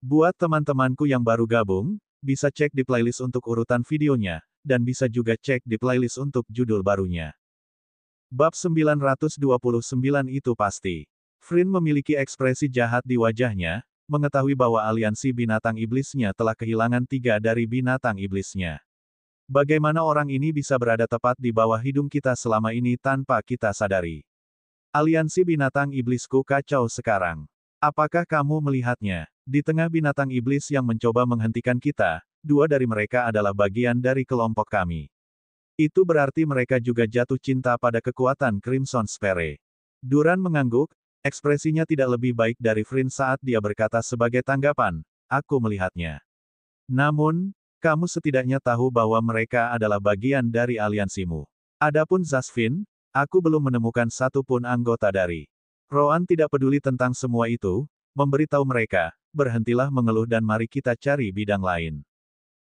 Buat teman-temanku yang baru gabung, bisa cek di playlist untuk urutan videonya, dan bisa juga cek di playlist untuk judul barunya. Bab 929 itu pasti. Flynn memiliki ekspresi jahat di wajahnya, mengetahui bahwa aliansi binatang iblisnya telah kehilangan 3 dari binatang iblisnya. Bagaimana orang ini bisa berada tepat di bawah hidung kita selama ini tanpa kita sadari? Aliansi binatang iblisku kacau sekarang. Apakah kamu melihatnya? Di tengah binatang iblis yang mencoba menghentikan kita, 2 dari mereka adalah bagian dari kelompok kami. Itu berarti mereka juga jatuh cinta pada kekuatan Crimson Spire. Duran mengangguk, ekspresinya tidak lebih baik dari Flynn saat dia berkata sebagai tanggapan, aku melihatnya. Namun, kamu setidaknya tahu bahwa mereka adalah bagian dari aliansimu. Adapun Zasvin, aku belum menemukan satu pun anggota dari. Roan tidak peduli tentang semua itu, memberitahu mereka, berhentilah mengeluh dan mari kita cari bidang lain.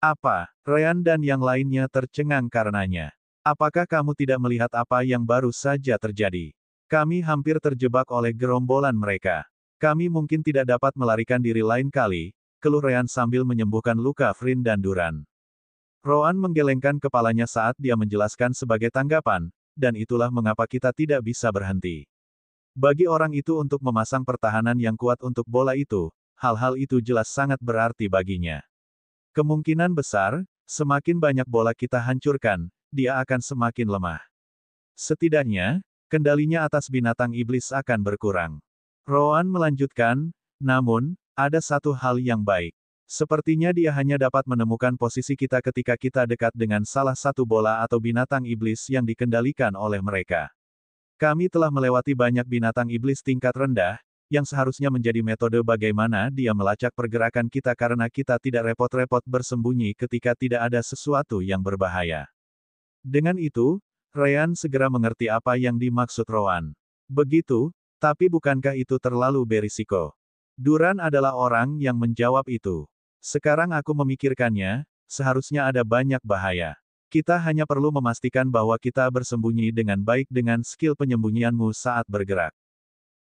Apa? Ryan dan yang lainnya tercengang karenanya. Apakah kamu tidak melihat apa yang baru saja terjadi? Kami hampir terjebak oleh gerombolan mereka. Kami mungkin tidak dapat melarikan diri lain kali, keluh Ryan sambil menyembuhkan luka Flynn dan Duran. Roan menggelengkan kepalanya saat dia menjelaskan sebagai tanggapan, dan itulah mengapa kita tidak bisa berhenti. Bagi orang itu untuk memasang pertahanan yang kuat untuk bola itu, hal-hal itu jelas sangat berarti baginya. Kemungkinan besar, semakin banyak bola kita hancurkan, dia akan semakin lemah. Setidaknya, kendalinya atas binatang iblis akan berkurang. Roan melanjutkan, namun, ada satu hal yang baik. Sepertinya dia hanya dapat menemukan posisi kita ketika kita dekat dengan salah satu bola atau binatang iblis yang dikendalikan oleh mereka. Kami telah melewati banyak binatang iblis tingkat rendah, yang seharusnya menjadi metode bagaimana dia melacak pergerakan kita karena kita tidak repot-repot bersembunyi ketika tidak ada sesuatu yang berbahaya. Dengan itu, Ryan segera mengerti apa yang dimaksud Roan. Begitu, tapi bukankah itu terlalu berisiko? Duran adalah orang yang menjawab itu. Sekarang aku memikirkannya, seharusnya ada banyak bahaya. Kita hanya perlu memastikan bahwa kita bersembunyi dengan baik dengan skill penyembunyianmu saat bergerak.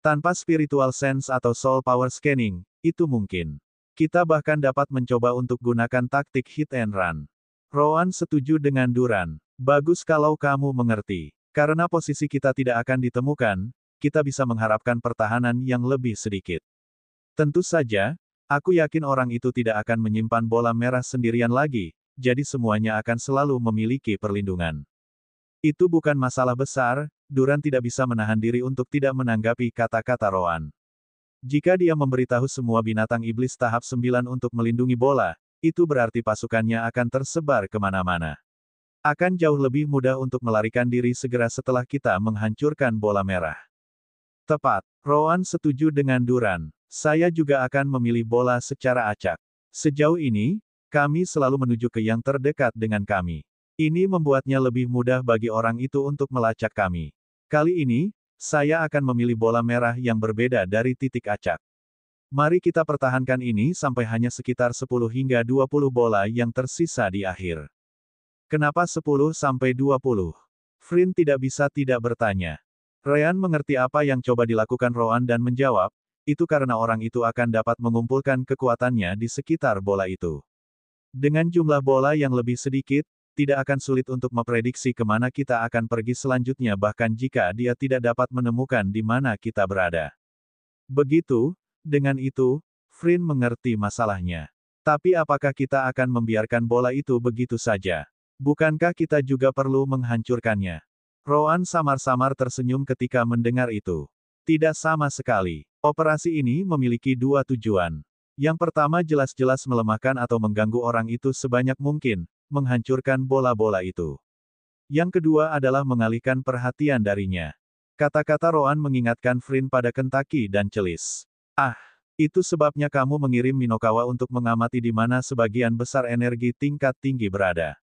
Tanpa spiritual sense atau soul power scanning, itu mungkin. Kita bahkan dapat mencoba untuk gunakan taktik hit and run. Roan setuju dengan Duran. Bagus kalau kamu mengerti. Karena posisi kita tidak akan ditemukan, kita bisa mengharapkan pertahanan yang lebih sedikit. Tentu saja, aku yakin orang itu tidak akan menyimpan bola merah sendirian lagi, jadi semuanya akan selalu memiliki perlindungan. Itu bukan masalah besar, Duran tidak bisa menahan diri untuk tidak menanggapi kata-kata Roan. Jika dia memberitahu semua binatang iblis tahap 9 untuk melindungi bola, itu berarti pasukannya akan tersebar kemana-mana. Akan jauh lebih mudah untuk melarikan diri segera setelah kita menghancurkan bola merah. Tepat, Roan setuju dengan Duran. Saya juga akan memilih bola secara acak. Sejauh ini, kami selalu menuju ke yang terdekat dengan kami. Ini membuatnya lebih mudah bagi orang itu untuk melacak kami. Kali ini, saya akan memilih bola merah yang berbeda dari titik acak. Mari kita pertahankan ini sampai hanya sekitar 10 hingga 20 bola yang tersisa di akhir. Kenapa 10 sampai 20? Flynn tidak bisa tidak bertanya. Ryan mengerti apa yang coba dilakukan Roan dan menjawab, itu karena orang itu akan dapat mengumpulkan kekuatannya di sekitar bola itu. Dengan jumlah bola yang lebih sedikit, tidak akan sulit untuk memprediksi kemana kita akan pergi selanjutnya bahkan jika dia tidak dapat menemukan di mana kita berada. Begitu, dengan itu, Flynn mengerti masalahnya. Tapi apakah kita akan membiarkan bola itu begitu saja? Bukankah kita juga perlu menghancurkannya? Roan samar-samar tersenyum ketika mendengar itu. Tidak sama sekali. Operasi ini memiliki 2 tujuan. Yang pertama jelas-jelas melemahkan atau mengganggu orang itu sebanyak mungkin, menghancurkan bola-bola itu. Yang kedua adalah mengalihkan perhatian darinya. Kata-kata Roan mengingatkan Flynn pada Kentucky dan Celis. Ah, itu sebabnya kamu mengirim Minokawa untuk mengamati di mana sebagian besar energi tingkat tinggi berada.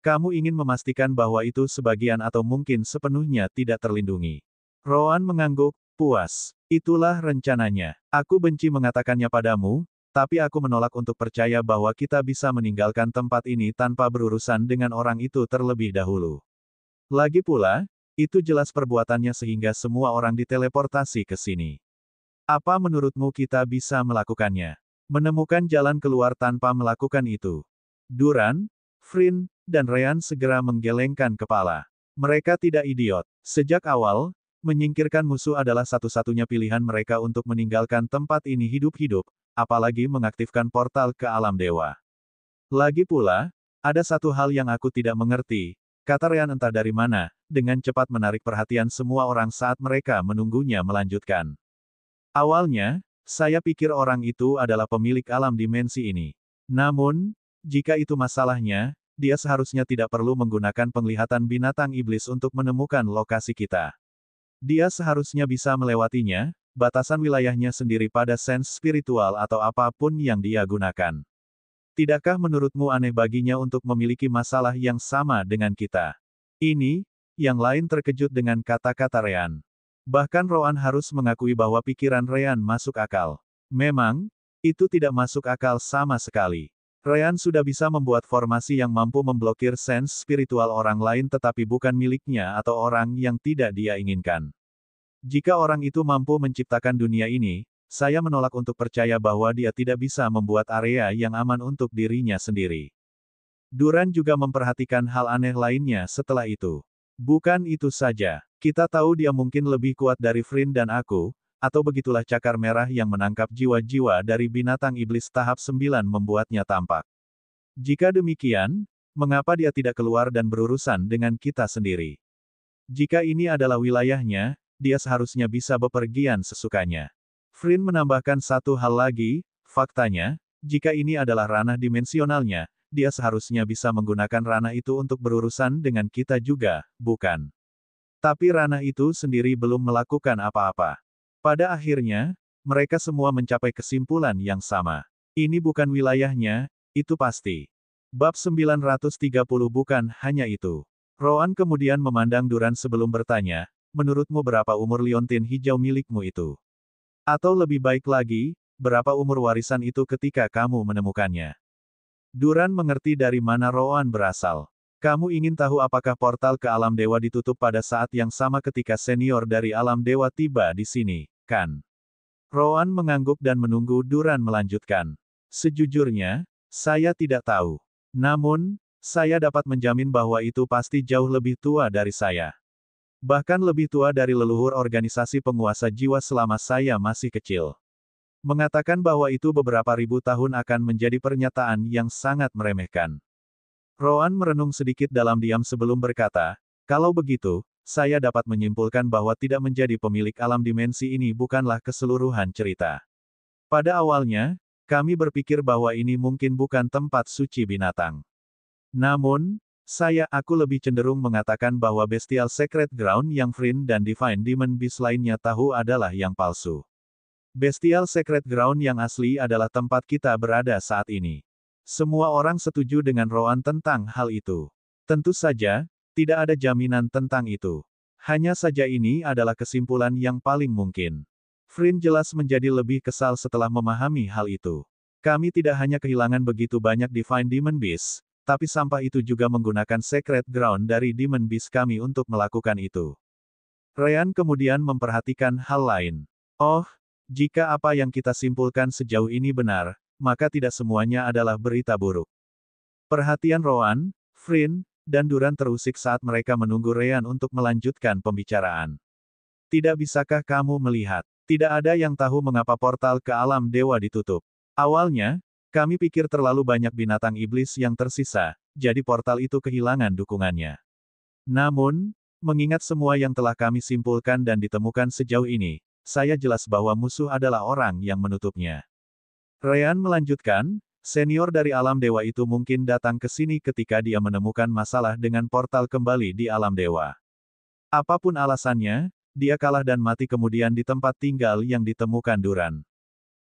Kamu ingin memastikan bahwa itu sebagian atau mungkin sepenuhnya tidak terlindungi. Roan mengangguk, puas. Itulah rencananya. Aku benci mengatakannya padamu, tapi aku menolak untuk percaya bahwa kita bisa meninggalkan tempat ini tanpa berurusan dengan orang itu terlebih dahulu. Lagi pula, itu jelas perbuatannya sehingga semua orang diteleportasi ke sini. Apa menurutmu kita bisa melakukannya? Menemukan jalan keluar tanpa melakukan itu. Duran, Frin, dan Ryan segera menggelengkan kepala. Mereka tidak idiot. Sejak awal, menyingkirkan musuh adalah satu-satunya pilihan mereka untuk meninggalkan tempat ini hidup-hidup, apalagi mengaktifkan portal ke alam dewa. Lagi pula, ada satu hal yang aku tidak mengerti, kata Ryan entah dari mana, dengan cepat menarik perhatian semua orang saat mereka menunggunya melanjutkan. Awalnya, saya pikir orang itu adalah pemilik alam dimensi ini. Namun, jika itu masalahnya, dia seharusnya tidak perlu menggunakan penglihatan binatang iblis untuk menemukan lokasi kita. Dia seharusnya bisa melewatinya, batasan wilayahnya sendiri pada sense spiritual atau apapun yang dia gunakan. Tidakkah menurutmu aneh baginya untuk memiliki masalah yang sama dengan kita? Ini, yang lain terkejut dengan kata-kata Ryan. Bahkan Roan harus mengakui bahwa pikiran Ryan masuk akal. Memang, itu tidak masuk akal sama sekali. Ryan sudah bisa membuat formasi yang mampu memblokir sense spiritual orang lain tetapi bukan miliknya atau orang yang tidak dia inginkan. Jika orang itu mampu menciptakan dunia ini, saya menolak untuk percaya bahwa dia tidak bisa membuat area yang aman untuk dirinya sendiri. Duran juga memperhatikan hal aneh lainnya setelah itu. Bukan itu saja, kita tahu dia mungkin lebih kuat dari Frin dan aku, atau begitulah cakar merah yang menangkap jiwa-jiwa dari binatang iblis tahap 9 membuatnya tampak. Jika demikian, mengapa dia tidak keluar dan berurusan dengan kita sendiri? Jika ini adalah wilayahnya, dia seharusnya bisa bepergian sesukanya. Frin menambahkan satu hal lagi, faktanya, jika ini adalah ranah dimensionalnya, dia seharusnya bisa menggunakan ranah itu untuk berurusan dengan kita juga, bukan? Tapi ranah itu sendiri belum melakukan apa-apa. Pada akhirnya, mereka semua mencapai kesimpulan yang sama. Ini bukan wilayahnya, itu pasti. Bab 930 bukan hanya itu. Roan kemudian memandang Duran sebelum bertanya, menurutmu berapa umur liontin hijau milikmu itu? Atau lebih baik lagi, berapa umur warisan itu ketika kamu menemukannya? Duran mengerti dari mana Roan berasal. Kamu ingin tahu apakah portal ke alam dewa ditutup pada saat yang sama ketika senior dari alam dewa tiba di sini, kan? Roan mengangguk dan menunggu Duran melanjutkan. Sejujurnya, saya tidak tahu. Namun, saya dapat menjamin bahwa itu pasti jauh lebih tua dari saya. Bahkan lebih tua dari leluhur organisasi penguasa jiwa selama saya masih kecil. Mengatakan bahwa itu beberapa ribu tahun akan menjadi pernyataan yang sangat meremehkan. Roan merenung sedikit dalam diam sebelum berkata, kalau begitu, saya dapat menyimpulkan bahwa tidak menjadi pemilik alam dimensi ini bukanlah keseluruhan cerita. Pada awalnya, kami berpikir bahwa ini mungkin bukan tempat suci binatang. Namun, aku lebih cenderung mengatakan bahwa Bestial Sacred Ground yang Frin dan Divine Demon Beast lainnya tahu adalah yang palsu. Bestial Sacred Ground yang asli adalah tempat kita berada saat ini. Semua orang setuju dengan Roan tentang hal itu. Tentu saja, tidak ada jaminan tentang itu. Hanya saja ini adalah kesimpulan yang paling mungkin. Frin jelas menjadi lebih kesal setelah memahami hal itu. Kami tidak hanya kehilangan begitu banyak Divine Demon Beast, tapi sampah itu juga menggunakan Sacred Ground dari Demon Beast kami untuk melakukan itu. Ryan kemudian memperhatikan hal lain. Oh, jika apa yang kita simpulkan sejauh ini benar, maka tidak semuanya adalah berita buruk. Perhatian Roan, Frin, dan Duran terusik saat mereka menunggu Ryan untuk melanjutkan pembicaraan. Tidak bisakah kamu melihat? Tidak ada yang tahu mengapa portal ke alam dewa ditutup. Awalnya, kami pikir terlalu banyak binatang iblis yang tersisa, jadi portal itu kehilangan dukungannya. Namun, mengingat semua yang telah kami simpulkan dan ditemukan sejauh ini, saya jelas bahwa musuh adalah orang yang menutupnya. Ryan melanjutkan, senior dari alam dewa itu mungkin datang ke sini ketika dia menemukan masalah dengan portal kembali di alam dewa. Apapun alasannya, dia kalah dan mati kemudian di tempat tinggal yang ditemukan Duran.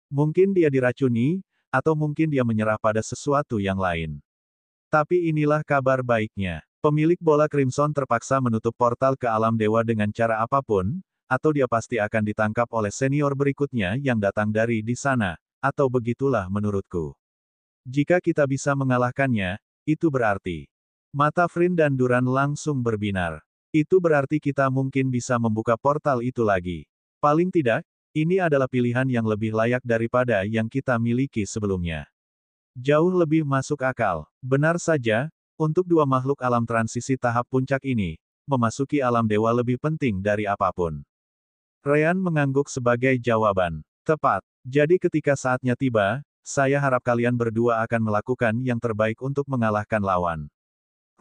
Mungkin dia diracuni, atau mungkin dia menyerah pada sesuatu yang lain. Tapi inilah kabar baiknya. Pemilik bola Crimson terpaksa menutup portal ke alam dewa dengan cara apapun, atau dia pasti akan ditangkap oleh senior berikutnya yang datang dari di sana, atau begitulah menurutku. Jika kita bisa mengalahkannya, itu berarti. Mata Frin dan Duran langsung berbinar. Itu berarti kita mungkin bisa membuka portal itu lagi. Paling tidak, Ini adalah pilihan yang lebih layak daripada yang kita miliki sebelumnya. Jauh lebih masuk akal. Benar saja, untuk dua makhluk alam transisi tahap puncak ini, memasuki alam dewa lebih penting dari apapun. Ryan mengangguk sebagai jawaban. Tepat. Jadi ketika saatnya tiba, saya harap kalian berdua akan melakukan yang terbaik untuk mengalahkan lawan.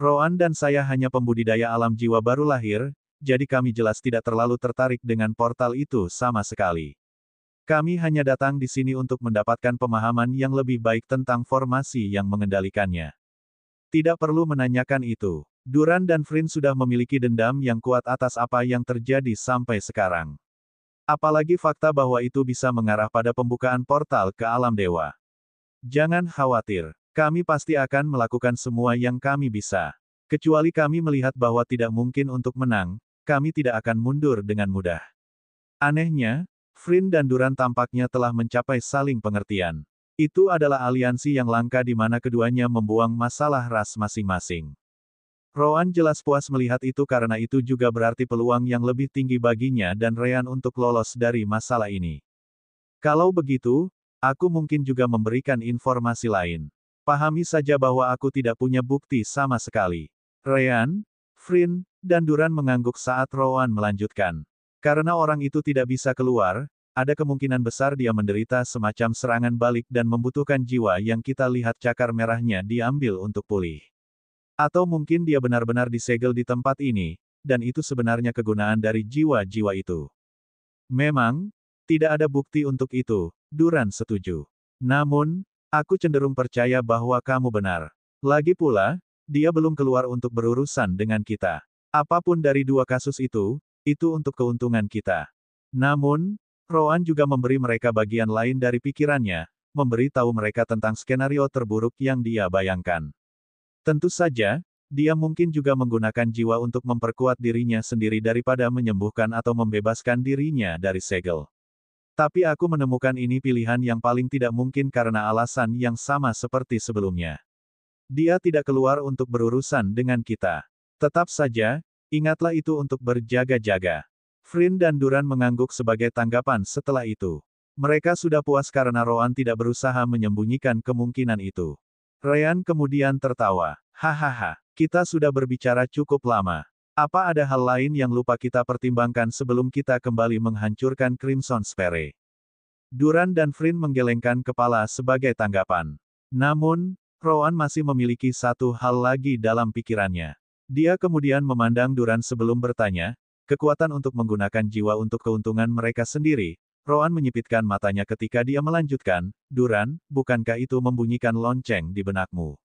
Roan dan saya hanya pembudidaya alam jiwa baru lahir, jadi kami jelas tidak terlalu tertarik dengan portal itu sama sekali. Kami hanya datang di sini untuk mendapatkan pemahaman yang lebih baik tentang formasi yang mengendalikannya. Tidak perlu menanyakan itu. Duran dan Frin sudah memiliki dendam yang kuat atas apa yang terjadi sampai sekarang. Apalagi fakta bahwa itu bisa mengarah pada pembukaan portal ke alam dewa. Jangan khawatir, kami pasti akan melakukan semua yang kami bisa. Kecuali kami melihat bahwa tidak mungkin untuk menang, kami tidak akan mundur dengan mudah. Anehnya, Frin dan Duran tampaknya telah mencapai saling pengertian. Itu adalah aliansi yang langka di mana keduanya membuang masalah ras masing-masing. Roan jelas puas melihat itu karena itu juga berarti peluang yang lebih tinggi baginya dan Ryan untuk lolos dari masalah ini. Kalau begitu, aku mungkin juga memberikan informasi lain. Pahami saja bahwa aku tidak punya bukti sama sekali. Ryan, Frin, dan Duran mengangguk saat Roan melanjutkan. Karena orang itu tidak bisa keluar, ada kemungkinan besar dia menderita semacam serangan balik dan membutuhkan jiwa yang kita lihat cakar merahnya diambil untuk pulih. Atau mungkin dia benar-benar disegel di tempat ini, dan itu sebenarnya kegunaan dari jiwa-jiwa itu. Memang, tidak ada bukti untuk itu, Duran setuju. Namun, aku cenderung percaya bahwa kamu benar. Lagi pula, dia belum keluar untuk berurusan dengan kita. Apapun dari dua kasus itu untuk keuntungan kita. Namun, Roan juga memberi mereka bagian lain dari pikirannya, memberi tahu mereka tentang skenario terburuk yang dia bayangkan. Tentu saja, dia mungkin juga menggunakan jiwa untuk memperkuat dirinya sendiri daripada menyembuhkan atau membebaskan dirinya dari segel. Tapi aku menemukan ini pilihan yang paling tidak mungkin karena alasan yang sama seperti sebelumnya. Dia tidak keluar untuk berurusan dengan kita. Tetap saja, ingatlah itu untuk berjaga-jaga. Frin dan Duran mengangguk sebagai tanggapan setelah itu. Mereka sudah puas karena Roan tidak berusaha menyembunyikan kemungkinan itu. Ryan kemudian tertawa. Hahaha, kita sudah berbicara cukup lama. Apa ada hal lain yang lupa kita pertimbangkan sebelum kita kembali menghancurkan Crimson Spire? Duran dan Frin menggelengkan kepala sebagai tanggapan. Namun, Roan masih memiliki satu hal lagi dalam pikirannya. Dia kemudian memandang Duran sebelum bertanya, kekuatan untuk menggunakan jiwa untuk keuntungan mereka sendiri. Roan menyipitkan matanya ketika dia melanjutkan, Duran, bukankah itu membunyikan lonceng di benakmu?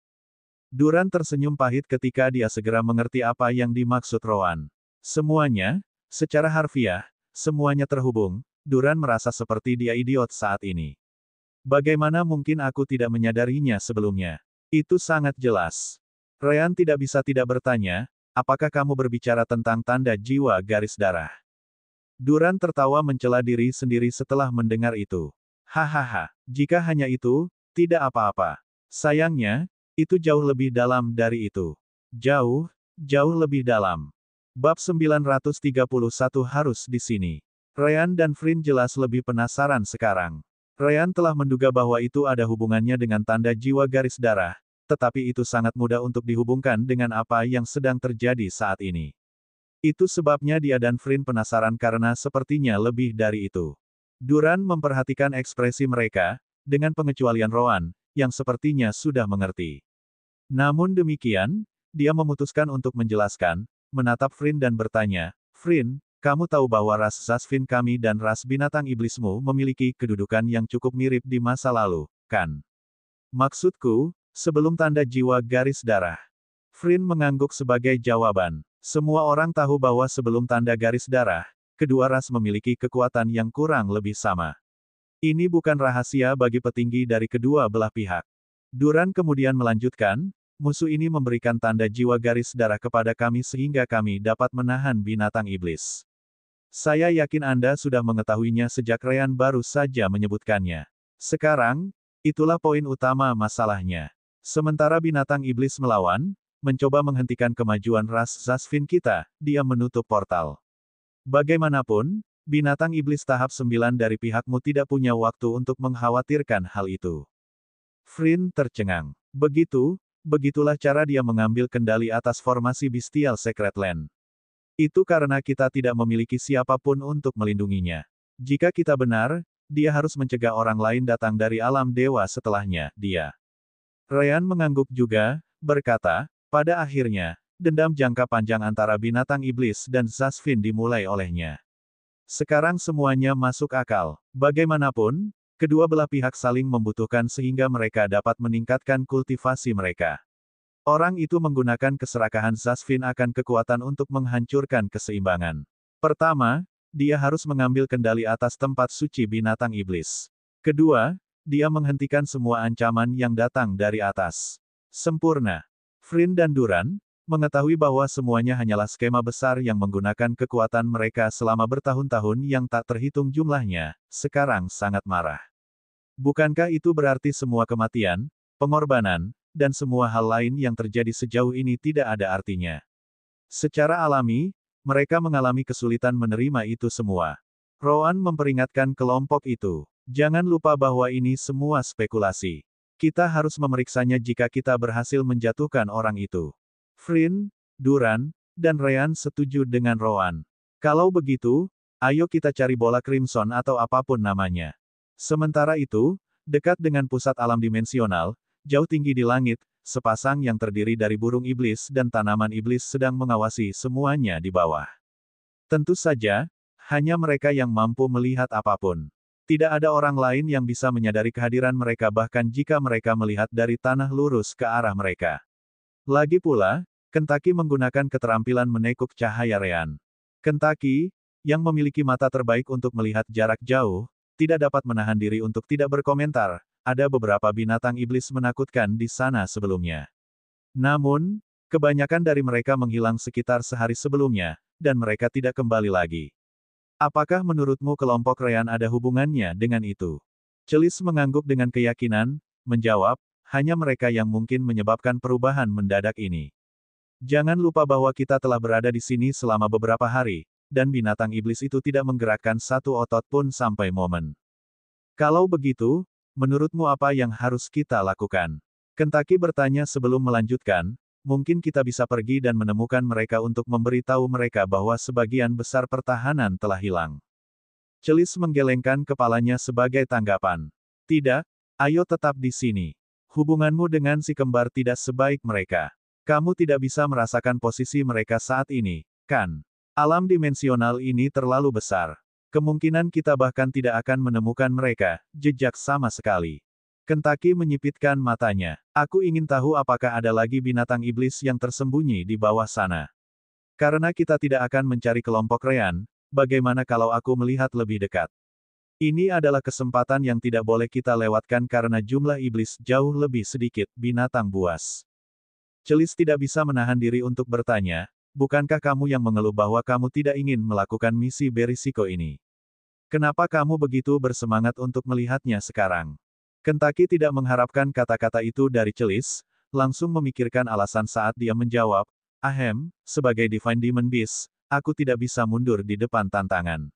Duran tersenyum pahit ketika dia segera mengerti apa yang dimaksud Roan. Semuanya, secara harfiah, semuanya terhubung. Duran merasa seperti dia idiot saat ini. Bagaimana mungkin aku tidak menyadarinya sebelumnya? Itu sangat jelas. Ryan tidak bisa tidak bertanya, apakah kamu berbicara tentang tanda jiwa garis darah? Duran tertawa mencela diri sendiri setelah mendengar itu. Hahaha, jika hanya itu, tidak apa-apa. Sayangnya, itu jauh lebih dalam dari itu. Jauh, jauh lebih dalam. Bab 931 harus di sini. Ryan dan Frin jelas lebih penasaran sekarang. Ryan telah menduga bahwa itu ada hubungannya dengan tanda jiwa garis darah, tetapi itu sangat mudah untuk dihubungkan dengan apa yang sedang terjadi saat ini. Itu sebabnya dia dan Frin penasaran karena sepertinya lebih dari itu. Duran memperhatikan ekspresi mereka, dengan pengecualian Roan, yang sepertinya sudah mengerti. Namun demikian, dia memutuskan untuk menjelaskan, menatap Frin dan bertanya, Frin, kamu tahu bahwa ras Zasvin kami dan ras binatang iblismu memiliki kedudukan yang cukup mirip di masa lalu, kan? Maksudku, sebelum tanda jiwa garis darah. Frin mengangguk sebagai jawaban. Semua orang tahu bahwa sebelum tanda garis darah, kedua ras memiliki kekuatan yang kurang lebih sama. Ini bukan rahasia bagi petinggi dari kedua belah pihak. Duran kemudian melanjutkan, musuh ini memberikan tanda jiwa garis darah kepada kami sehingga kami dapat menahan binatang iblis. Saya yakin Anda sudah mengetahuinya sejak Ryan baru saja menyebutkannya. Sekarang, itulah poin utama masalahnya. Sementara binatang iblis melawan, mencoba menghentikan kemajuan ras Zasvin kita, dia menutup portal. Bagaimanapun, binatang iblis tahap 9 dari pihakmu tidak punya waktu untuk mengkhawatirkan hal itu. Frin tercengang. Begitulah cara dia mengambil kendali atas formasi Bestial Secret Land. Itu karena kita tidak memiliki siapapun untuk melindunginya. Jika kita benar, dia harus mencegah orang lain datang dari alam dewa setelahnya, dia. Ryan mengangguk juga, berkata, pada akhirnya, dendam jangka panjang antara binatang iblis dan Zasvin dimulai olehnya. Sekarang semuanya masuk akal. Bagaimanapun, kedua belah pihak saling membutuhkan sehingga mereka dapat meningkatkan kultivasi mereka. Orang itu menggunakan keserakahan Zasvin akan kekuatan untuk menghancurkan keseimbangan. Pertama, dia harus mengambil kendali atas tempat suci binatang iblis. Kedua, dia menghentikan semua ancaman yang datang dari atas. Sempurna. Frin dan Duran mengetahui bahwa semuanya hanyalah skema besar yang menggunakan kekuatan mereka selama bertahun-tahun yang tak terhitung jumlahnya, sekarang sangat marah. Bukankah itu berarti semua kematian, pengorbanan, dan semua hal lain yang terjadi sejauh ini tidak ada artinya? Secara alami, mereka mengalami kesulitan menerima itu semua. Rowan memperingatkan kelompok itu. Jangan lupa bahwa ini semua spekulasi. Kita harus memeriksanya jika kita berhasil menjatuhkan orang itu. Frin, Duran, dan Ryan setuju dengan Rowan. Kalau begitu, ayo kita cari bola Crimson atau apapun namanya. Sementara itu, dekat dengan pusat alam dimensional, jauh tinggi di langit, sepasang yang terdiri dari burung iblis dan tanaman iblis sedang mengawasi semuanya di bawah. Tentu saja, hanya mereka yang mampu melihat apapun. Tidak ada orang lain yang bisa menyadari kehadiran mereka bahkan jika mereka melihat dari tanah lurus ke arah mereka. Lagi pula, Kentucky menggunakan keterampilan menekuk cahaya Ryan. Kentucky, yang memiliki mata terbaik untuk melihat jarak jauh, tidak dapat menahan diri untuk tidak berkomentar. Ada beberapa binatang iblis menakutkan di sana sebelumnya. Namun, kebanyakan dari mereka menghilang sekitar sehari sebelumnya, dan mereka tidak kembali lagi. Apakah menurutmu kelompok Ryan ada hubungannya dengan itu? Celis mengangguk dengan keyakinan, menjawab, hanya mereka yang mungkin menyebabkan perubahan mendadak ini. Jangan lupa bahwa kita telah berada di sini selama beberapa hari, dan binatang iblis itu tidak menggerakkan satu otot pun sampai momen. Kalau begitu, menurutmu apa yang harus kita lakukan? Kentucky bertanya sebelum melanjutkan, mungkin kita bisa pergi dan menemukan mereka untuk memberitahu mereka bahwa sebagian besar pertahanan telah hilang. Celis menggelengkan kepalanya sebagai tanggapan. Tidak, ayo tetap di sini. Hubunganmu dengan si kembar tidak sebaik mereka. Kamu tidak bisa merasakan posisi mereka saat ini, kan? Alam dimensional ini terlalu besar. Kemungkinan kita bahkan tidak akan menemukan mereka, jejak sama sekali. Kentucky menyipitkan matanya. Aku ingin tahu apakah ada lagi binatang iblis yang tersembunyi di bawah sana. Karena kita tidak akan mencari kelompok Ryan, bagaimana kalau aku melihat lebih dekat? Ini adalah kesempatan yang tidak boleh kita lewatkan karena jumlah iblis jauh lebih sedikit, binatang buas. Celis tidak bisa menahan diri untuk bertanya, bukankah kamu yang mengeluh bahwa kamu tidak ingin melakukan misi berisiko ini? Kenapa kamu begitu bersemangat untuk melihatnya sekarang? Kentucky tidak mengharapkan kata-kata itu dari Celis, langsung memikirkan alasan saat dia menjawab, ahem, sebagai Divine Demon Beast, aku tidak bisa mundur di depan tantangan.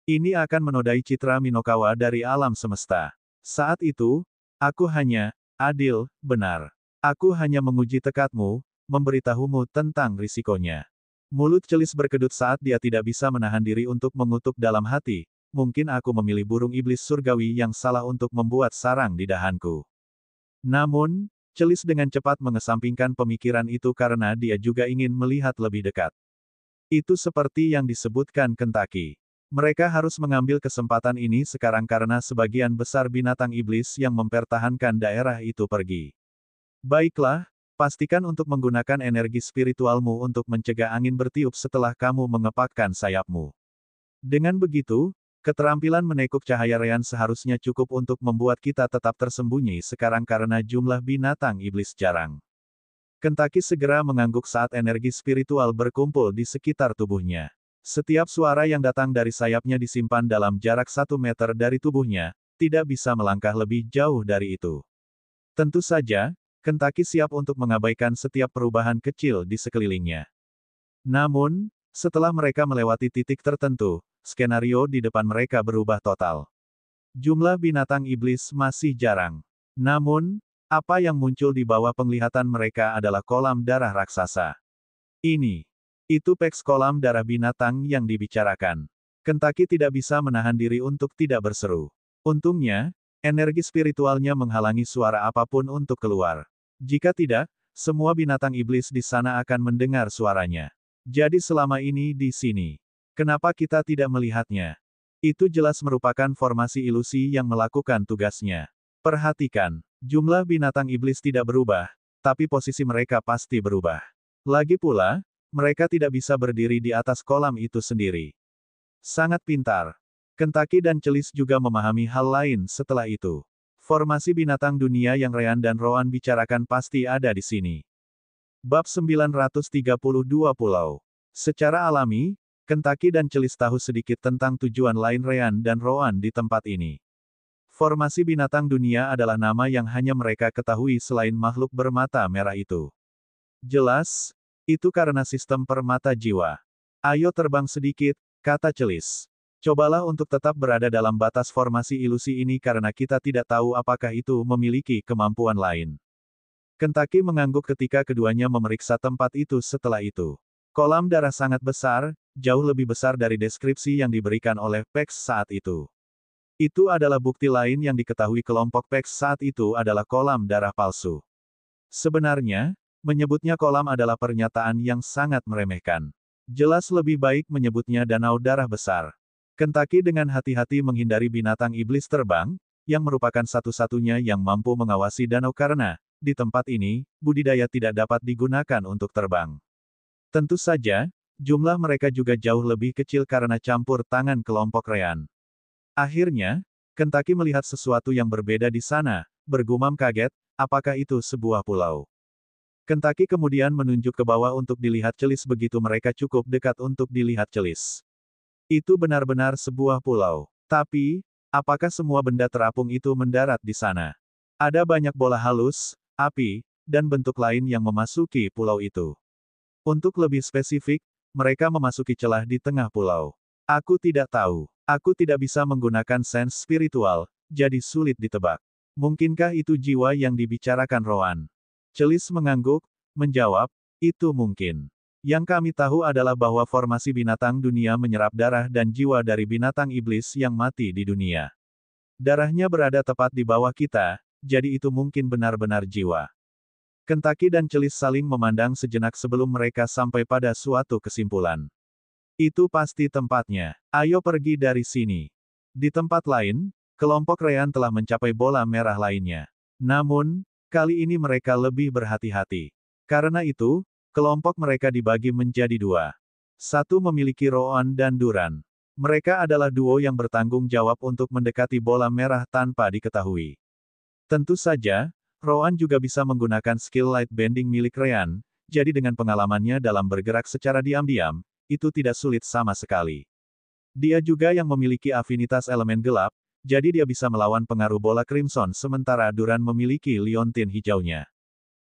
Ini akan menodai citra Minokawa dari alam semesta. Saat itu, aku hanya, adil, benar. Aku hanya menguji tekadmu, memberitahumu tentang risikonya. Mulut Celis berkedut saat dia tidak bisa menahan diri untuk mengutuk dalam hati, mungkin aku memilih burung iblis surgawi yang salah untuk membuat sarang di dahanku. Namun, Celis dengan cepat mengesampingkan pemikiran itu karena dia juga ingin melihat lebih dekat. Itu seperti yang disebutkan Kentucky. Mereka harus mengambil kesempatan ini sekarang karena sebagian besar binatang iblis yang mempertahankan daerah itu pergi. Baiklah, pastikan untuk menggunakan energi spiritualmu untuk mencegah angin bertiup setelah kamu mengepakkan sayapmu. Dengan begitu, keterampilan menekuk cahaya Ryan seharusnya cukup untuk membuat kita tetap tersembunyi sekarang karena jumlah binatang iblis jarang. Kentucky segera mengangguk saat energi spiritual berkumpul di sekitar tubuhnya. Setiap suara yang datang dari sayapnya disimpan dalam jarak 1 meter dari tubuhnya, tidak bisa melangkah lebih jauh dari itu. Tentu saja, Kentucky siap untuk mengabaikan setiap perubahan kecil di sekelilingnya. Namun, setelah mereka melewati titik tertentu, skenario di depan mereka berubah total. Jumlah binatang iblis masih jarang. Namun, apa yang muncul di bawah penglihatan mereka adalah kolam darah raksasa. Itu peks kolam darah binatang yang dibicarakan. Kentucky tidak bisa menahan diri untuk tidak berseru. Untungnya, energi spiritualnya menghalangi suara apapun untuk keluar. Jika tidak, semua binatang iblis di sana akan mendengar suaranya. Jadi selama ini di sini. Kenapa kita tidak melihatnya? Itu jelas merupakan formasi ilusi yang melakukan tugasnya. Perhatikan, jumlah binatang iblis tidak berubah, tapi posisi mereka pasti berubah. Lagi pula, mereka tidak bisa berdiri di atas kolam itu sendiri. Sangat pintar. Kentucky dan Celis juga memahami hal lain setelah itu. Formasi binatang dunia yang Ryan dan Rowan bicarakan pasti ada di sini. Bab 932 Pulau. Secara alami, Kentucky dan Celis tahu sedikit tentang tujuan lain Ryan dan Rowan di tempat ini. Formasi binatang dunia adalah nama yang hanya mereka ketahui selain makhluk bermata merah itu. Jelas, itu karena sistem permata jiwa. Ayo terbang sedikit, kata Celis. Cobalah untuk tetap berada dalam batas formasi ilusi ini karena kita tidak tahu apakah itu memiliki kemampuan lain. Kentucky mengangguk ketika keduanya memeriksa tempat itu setelah itu. Kolam darah sangat besar, jauh lebih besar dari deskripsi yang diberikan oleh Pex saat itu. Itu adalah bukti lain yang diketahui kelompok Pex saat itu adalah kolam darah palsu. Sebenarnya, menyebutnya kolam adalah pernyataan yang sangat meremehkan. Jelas lebih baik menyebutnya danau darah besar. Kentucky dengan hati-hati menghindari binatang iblis terbang, yang merupakan satu-satunya yang mampu mengawasi danau karena, di tempat ini, budidaya tidak dapat digunakan untuk terbang. Tentu saja, jumlah mereka juga jauh lebih kecil karena campur tangan kelompok Ryan. Akhirnya, Kentucky melihat sesuatu yang berbeda di sana, bergumam kaget, apakah itu sebuah pulau? Kentucky kemudian menunjuk ke bawah untuk dilihat Celis begitu mereka cukup dekat untuk dilihat Celis. Itu benar-benar sebuah pulau. Tapi, apakah semua benda terapung itu mendarat di sana? Ada banyak bola halus, api, dan bentuk lain yang memasuki pulau itu. Untuk lebih spesifik, mereka memasuki celah di tengah pulau. Aku tidak tahu. Aku tidak bisa menggunakan sense spiritual, jadi sulit ditebak. Mungkinkah itu jiwa yang dibicarakan Rowan? Celis mengangguk, menjawab, itu mungkin. Yang kami tahu adalah bahwa formasi binatang dunia menyerap darah dan jiwa dari binatang iblis yang mati di dunia. Darahnya berada tepat di bawah kita, jadi itu mungkin benar-benar jiwa. Kentucky dan Celis saling memandang sejenak sebelum mereka sampai pada suatu kesimpulan. Itu pasti tempatnya. Ayo pergi dari sini. Di tempat lain, kelompok Ryan telah mencapai bola merah lainnya. Namun, kali ini mereka lebih berhati-hati. Karena itu, kelompok mereka dibagi menjadi dua. Satu memiliki Rowan dan Duran. Mereka adalah duo yang bertanggung jawab untuk mendekati bola merah tanpa diketahui. Tentu saja, Rowan juga bisa menggunakan skill light bending milik Ryan, jadi dengan pengalamannya dalam bergerak secara diam-diam, itu tidak sulit sama sekali. Dia juga yang memiliki afinitas elemen gelap, jadi dia bisa melawan pengaruh bola Crimson sementara Duran memiliki liontin hijaunya.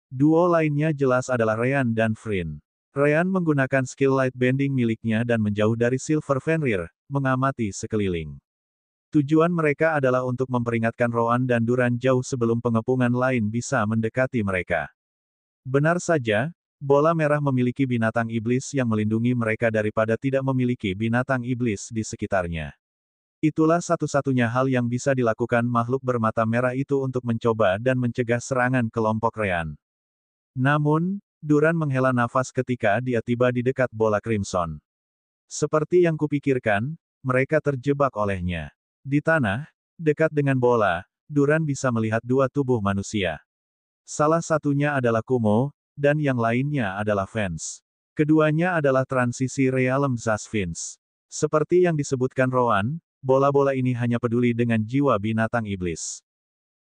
Duo lainnya jelas adalah Ryan dan Frin. Ryan menggunakan skill light bending miliknya dan menjauh dari Silver Fenrir, mengamati sekeliling. Tujuan mereka adalah untuk memperingatkan Rowan dan Duran jauh sebelum pengepungan lain bisa mendekati mereka. Benar saja, bola merah memiliki binatang iblis yang melindungi mereka daripada tidak memiliki binatang iblis di sekitarnya. Itulah satu-satunya hal yang bisa dilakukan makhluk bermata merah itu untuk mencoba dan mencegah serangan kelompok Ryan. Namun, Duran menghela nafas ketika dia tiba di dekat bola Crimson. Seperti yang kupikirkan, mereka terjebak olehnya. Di tanah, dekat dengan bola, Duran bisa melihat dua tubuh manusia. Salah satunya adalah Kumo, dan yang lainnya adalah Vance. Keduanya adalah transisi realm Zasvins. Seperti yang disebutkan Rowan, bola-bola ini hanya peduli dengan jiwa binatang iblis.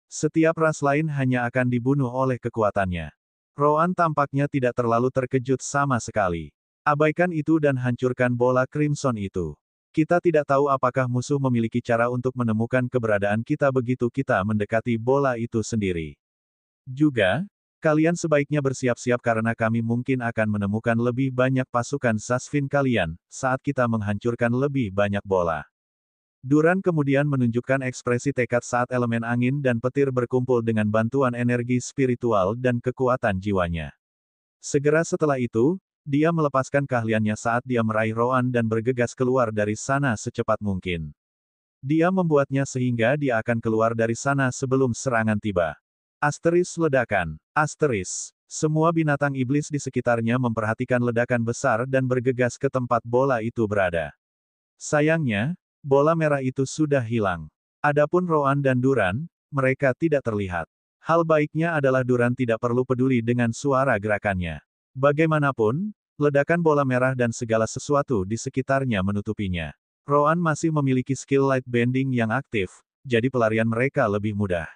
Setiap ras lain hanya akan dibunuh oleh kekuatannya. Rowan tampaknya tidak terlalu terkejut sama sekali. Abaikan itu dan hancurkan bola Crimson itu. Kita tidak tahu apakah musuh memiliki cara untuk menemukan keberadaan kita begitu kita mendekati bola itu sendiri. Juga, Kalian sebaiknya bersiap-siap karena kami mungkin akan menemukan lebih banyak pasukan Sasvin kalian, saat kita menghancurkan lebih banyak bola. Duran kemudian menunjukkan ekspresi tekad saat elemen angin dan petir berkumpul dengan bantuan energi spiritual dan kekuatan jiwanya. Segera setelah itu, dia melepaskan keahliannya saat dia meraih Roan dan bergegas keluar dari sana secepat mungkin. Dia membuatnya sehingga dia akan keluar dari sana sebelum serangan tiba. Asteris ledakan. Asteris. Semua binatang iblis di sekitarnya memperhatikan ledakan besar dan bergegas ke tempat bola itu berada. Sayangnya, bola merah itu sudah hilang. Adapun Roan dan Duran, mereka tidak terlihat. Hal baiknya adalah Duran tidak perlu peduli dengan suara gerakannya. Bagaimanapun, ledakan bola merah dan segala sesuatu di sekitarnya menutupinya. Roan masih memiliki skill light bending yang aktif, jadi pelarian mereka lebih mudah.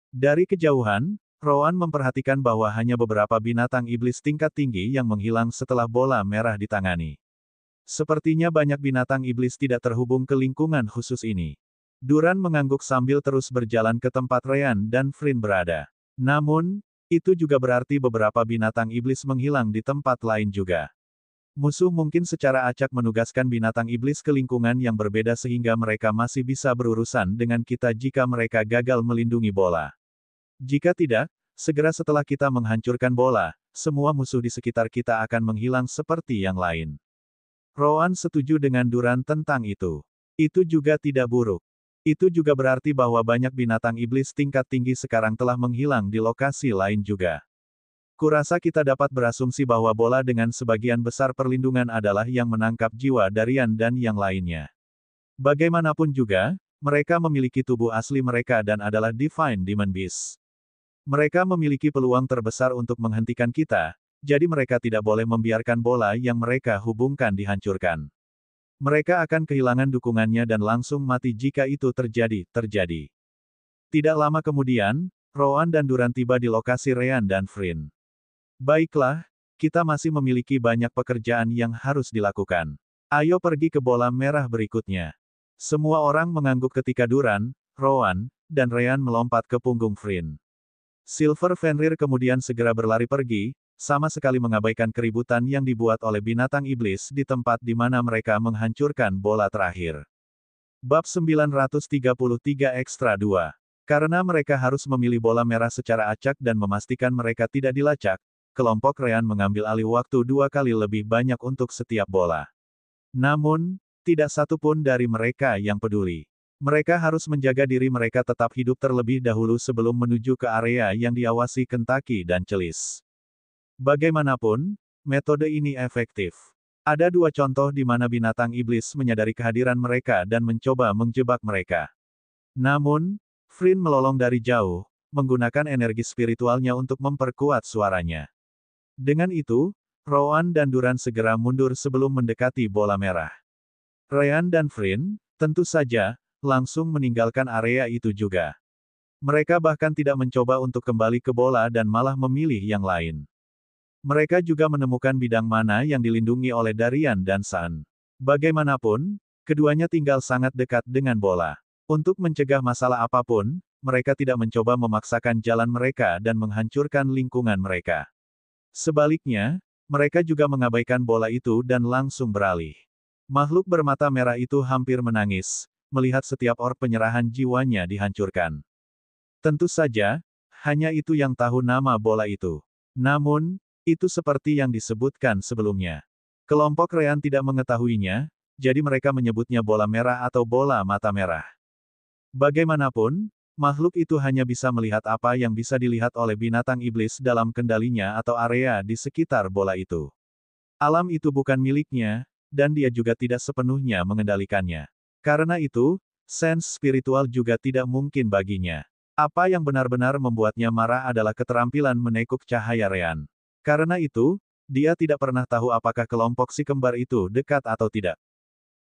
Dari kejauhan, Roan memperhatikan bahwa hanya beberapa binatang iblis tingkat tinggi yang menghilang setelah bola merah ditangani. Sepertinya banyak binatang iblis tidak terhubung ke lingkungan khusus ini. Duran mengangguk sambil terus berjalan ke tempat Ryan dan Frin berada. Namun, itu juga berarti beberapa binatang iblis menghilang di tempat lain juga. Musuh mungkin secara acak menugaskan binatang iblis ke lingkungan yang berbeda sehingga mereka masih bisa berurusan dengan kita jika mereka gagal melindungi bola. Jika tidak, segera setelah kita menghancurkan bola, semua musuh di sekitar kita akan menghilang seperti yang lain. Roan setuju dengan Duran tentang itu. Itu juga tidak buruk. Itu juga berarti bahwa banyak binatang iblis tingkat tinggi sekarang telah menghilang di lokasi lain juga. Kurasa kita dapat berasumsi bahwa bola dengan sebagian besar perlindungan adalah yang menangkap jiwa Darian dan yang lainnya. Bagaimanapun juga, mereka memiliki tubuh asli mereka dan adalah Divine Demon Beast. Mereka memiliki peluang terbesar untuk menghentikan kita, jadi mereka tidak boleh membiarkan bola yang mereka hubungkan dihancurkan. Mereka akan kehilangan dukungannya dan langsung mati jika itu terjadi. Tidak lama kemudian, Roan dan Duran tiba di lokasi Ryan dan Frin. Baiklah, kita masih memiliki banyak pekerjaan yang harus dilakukan. Ayo pergi ke bola merah berikutnya. Semua orang mengangguk ketika Duran, Roan, dan Ryan melompat ke punggung Frin. Silver Fenrir kemudian segera berlari pergi, sama sekali mengabaikan keributan yang dibuat oleh binatang iblis di tempat di mana mereka menghancurkan bola terakhir. Bab 933 Ekstra 2. Karena mereka harus memilih bola merah secara acak dan memastikan mereka tidak dilacak, kelompok Ryan mengambil alih waktu 2 kali lebih banyak untuk setiap bola. Namun, tidak satu pun dari mereka yang peduli. Mereka harus menjaga diri mereka tetap hidup terlebih dahulu sebelum menuju ke area yang diawasi Kentucky dan Celis. Bagaimanapun, metode ini efektif. Ada 2 contoh di mana binatang iblis menyadari kehadiran mereka dan mencoba menjebak mereka. Namun, Frin melolong dari jauh, menggunakan energi spiritualnya untuk memperkuat suaranya. Dengan itu, Roan dan Duran segera mundur sebelum mendekati bola merah. Ryan dan Frin, tentu saja, langsung meninggalkan area itu juga. Mereka bahkan tidak mencoba untuk kembali ke bola dan malah memilih yang lain. Mereka juga menemukan bidang mana yang dilindungi oleh Darian dan San. Bagaimanapun, keduanya tinggal sangat dekat dengan bola. Untuk mencegah masalah apapun, mereka tidak mencoba memaksakan jalan mereka dan menghancurkan lingkungan mereka. Sebaliknya, mereka juga mengabaikan bola itu dan langsung beralih. Makhluk bermata merah itu hampir menangis, melihat setiap orb penyerahan jiwanya dihancurkan. Tentu saja, hanya itu yang tahu nama bola itu. Namun, itu seperti yang disebutkan sebelumnya. Kelompok Ryan tidak mengetahuinya, jadi mereka menyebutnya bola merah atau bola mata merah. Bagaimanapun, makhluk itu hanya bisa melihat apa yang bisa dilihat oleh binatang iblis dalam kendalinya atau area di sekitar bola itu. Alam itu bukan miliknya, dan dia juga tidak sepenuhnya mengendalikannya. Karena itu, sense spiritual juga tidak mungkin baginya. Apa yang benar-benar membuatnya marah adalah keterampilan menekuk cahaya Ryan. Karena itu, dia tidak pernah tahu apakah kelompok si kembar itu dekat atau tidak.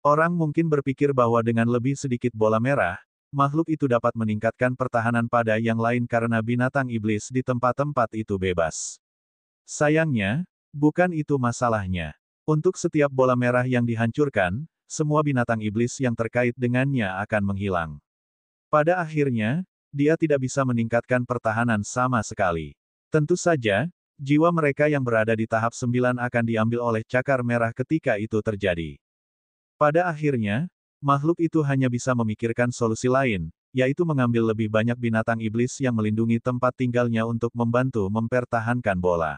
Orang mungkin berpikir bahwa dengan lebih sedikit bola merah, makhluk itu dapat meningkatkan pertahanan pada yang lain karena binatang iblis di tempat-tempat itu bebas. Sayangnya, bukan itu masalahnya. Untuk setiap bola merah yang dihancurkan, semua binatang iblis yang terkait dengannya akan menghilang. Pada akhirnya, dia tidak bisa meningkatkan pertahanan sama sekali. Tentu saja, jiwa mereka yang berada di tahap 9 akan diambil oleh cakar merah ketika itu terjadi. Pada akhirnya, makhluk itu hanya bisa memikirkan solusi lain, yaitu mengambil lebih banyak binatang iblis yang melindungi tempat tinggalnya untuk membantu mempertahankan bola.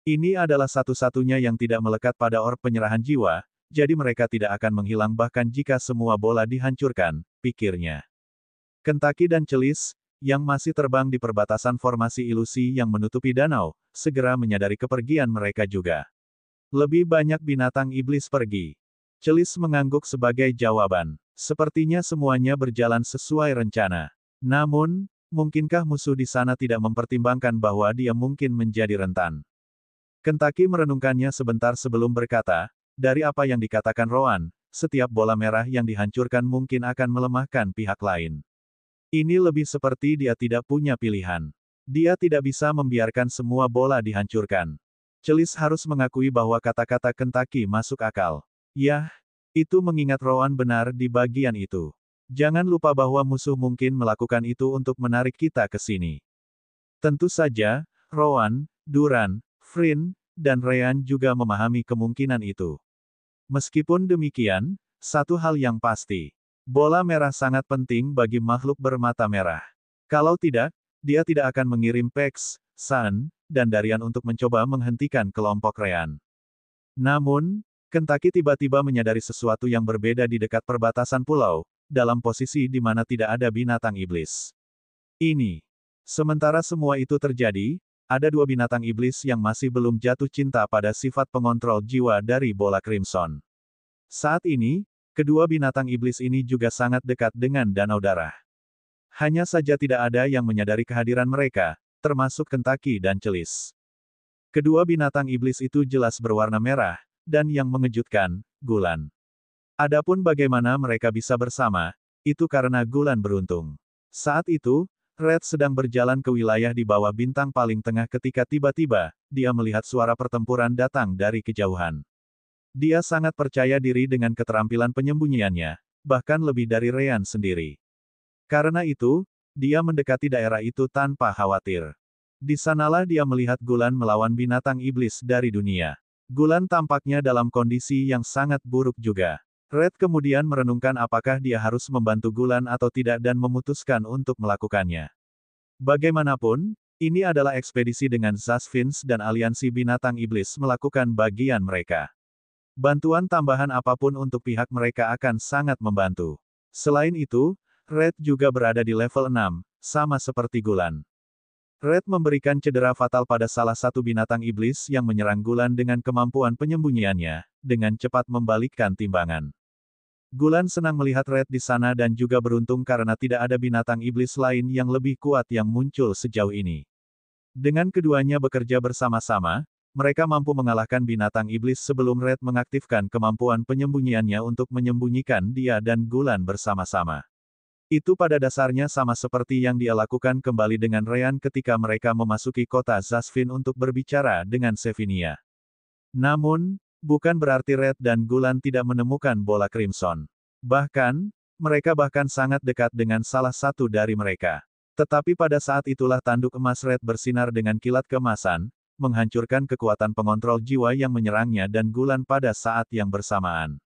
Ini adalah satu-satunya yang tidak melekat pada orb penyerahan jiwa, jadi mereka tidak akan menghilang bahkan jika semua bola dihancurkan, pikirnya. Kentucky dan Celis, yang masih terbang di perbatasan formasi ilusi yang menutupi danau, segera menyadari kepergian mereka juga. Lebih banyak binatang iblis pergi. Celis mengangguk sebagai jawaban. Sepertinya semuanya berjalan sesuai rencana. Namun, mungkinkah musuh di sana tidak mempertimbangkan bahwa dia mungkin menjadi rentan? Kentucky merenungkannya sebentar sebelum berkata, dari apa yang dikatakan Rowan, setiap bola merah yang dihancurkan mungkin akan melemahkan pihak lain. Ini lebih seperti dia tidak punya pilihan. Dia tidak bisa membiarkan semua bola dihancurkan. Celis harus mengakui bahwa kata-kata Kentucky masuk akal. Yah, itu mengingat Rowan benar di bagian itu. Jangan lupa bahwa musuh mungkin melakukan itu untuk menarik kita ke sini. Tentu saja, Rowan, Duran, Frin, dan Ryan juga memahami kemungkinan itu. Meskipun demikian, satu hal yang pasti. Bola merah sangat penting bagi makhluk bermata merah. Kalau tidak, dia tidak akan mengirim Pex, San, dan Darian untuk mencoba menghentikan kelompok Ryan. Namun, Kentucky tiba-tiba menyadari sesuatu yang berbeda di dekat perbatasan pulau, dalam posisi di mana tidak ada binatang iblis. Ini. Sementara semua itu terjadi, ada dua binatang iblis yang masih belum jatuh cinta pada sifat pengontrol jiwa dari bola Crimson. Saat ini, kedua binatang iblis ini juga sangat dekat dengan Danau Darah. Hanya saja tidak ada yang menyadari kehadiran mereka, termasuk Kentucky dan Celis. Kedua binatang iblis itu jelas berwarna merah, dan yang mengejutkan, Gulan. Adapun bagaimana mereka bisa bersama, itu karena Gulan beruntung. Saat itu, Red sedang berjalan ke wilayah di bawah bintang paling tengah ketika tiba-tiba, dia melihat suara pertempuran datang dari kejauhan. Dia sangat percaya diri dengan keterampilan penyembunyiannya, bahkan lebih dari Ryan sendiri. Karena itu, dia mendekati daerah itu tanpa khawatir. Di sanalah dia melihat Gulan melawan binatang iblis dari dunia. Gulan tampaknya dalam kondisi yang sangat buruk juga. Red kemudian merenungkan apakah dia harus membantu Gulan atau tidak dan memutuskan untuk melakukannya. Bagaimanapun, ini adalah ekspedisi dengan Zasvins dan aliansi binatang iblis melakukan bagian mereka. Bantuan tambahan apapun untuk pihak mereka akan sangat membantu. Selain itu, Red juga berada di level 6, sama seperti Gulan. Red memberikan cedera fatal pada salah satu binatang iblis yang menyerang Gulan dengan kemampuan penyembunyiannya, dengan cepat membalikkan timbangan. Gulan senang melihat Red di sana dan juga beruntung karena tidak ada binatang iblis lain yang lebih kuat yang muncul sejauh ini. Dengan keduanya bekerja bersama-sama, mereka mampu mengalahkan binatang iblis sebelum Red mengaktifkan kemampuan penyembunyiannya untuk menyembunyikan dia dan Gulan bersama-sama. Itu pada dasarnya sama seperti yang dia lakukan kembali dengan Ryan ketika mereka memasuki kota Zasvin untuk berbicara dengan Sevinia. Namun, bukan berarti Red dan Gulan tidak menemukan bola Crimson. Bahkan, mereka bahkan sangat dekat dengan salah satu dari mereka. Tetapi pada saat itulah tanduk emas Red bersinar dengan kilat keemasan, menghancurkan kekuatan pengontrol jiwa yang menyerangnya dan Gulan pada saat yang bersamaan.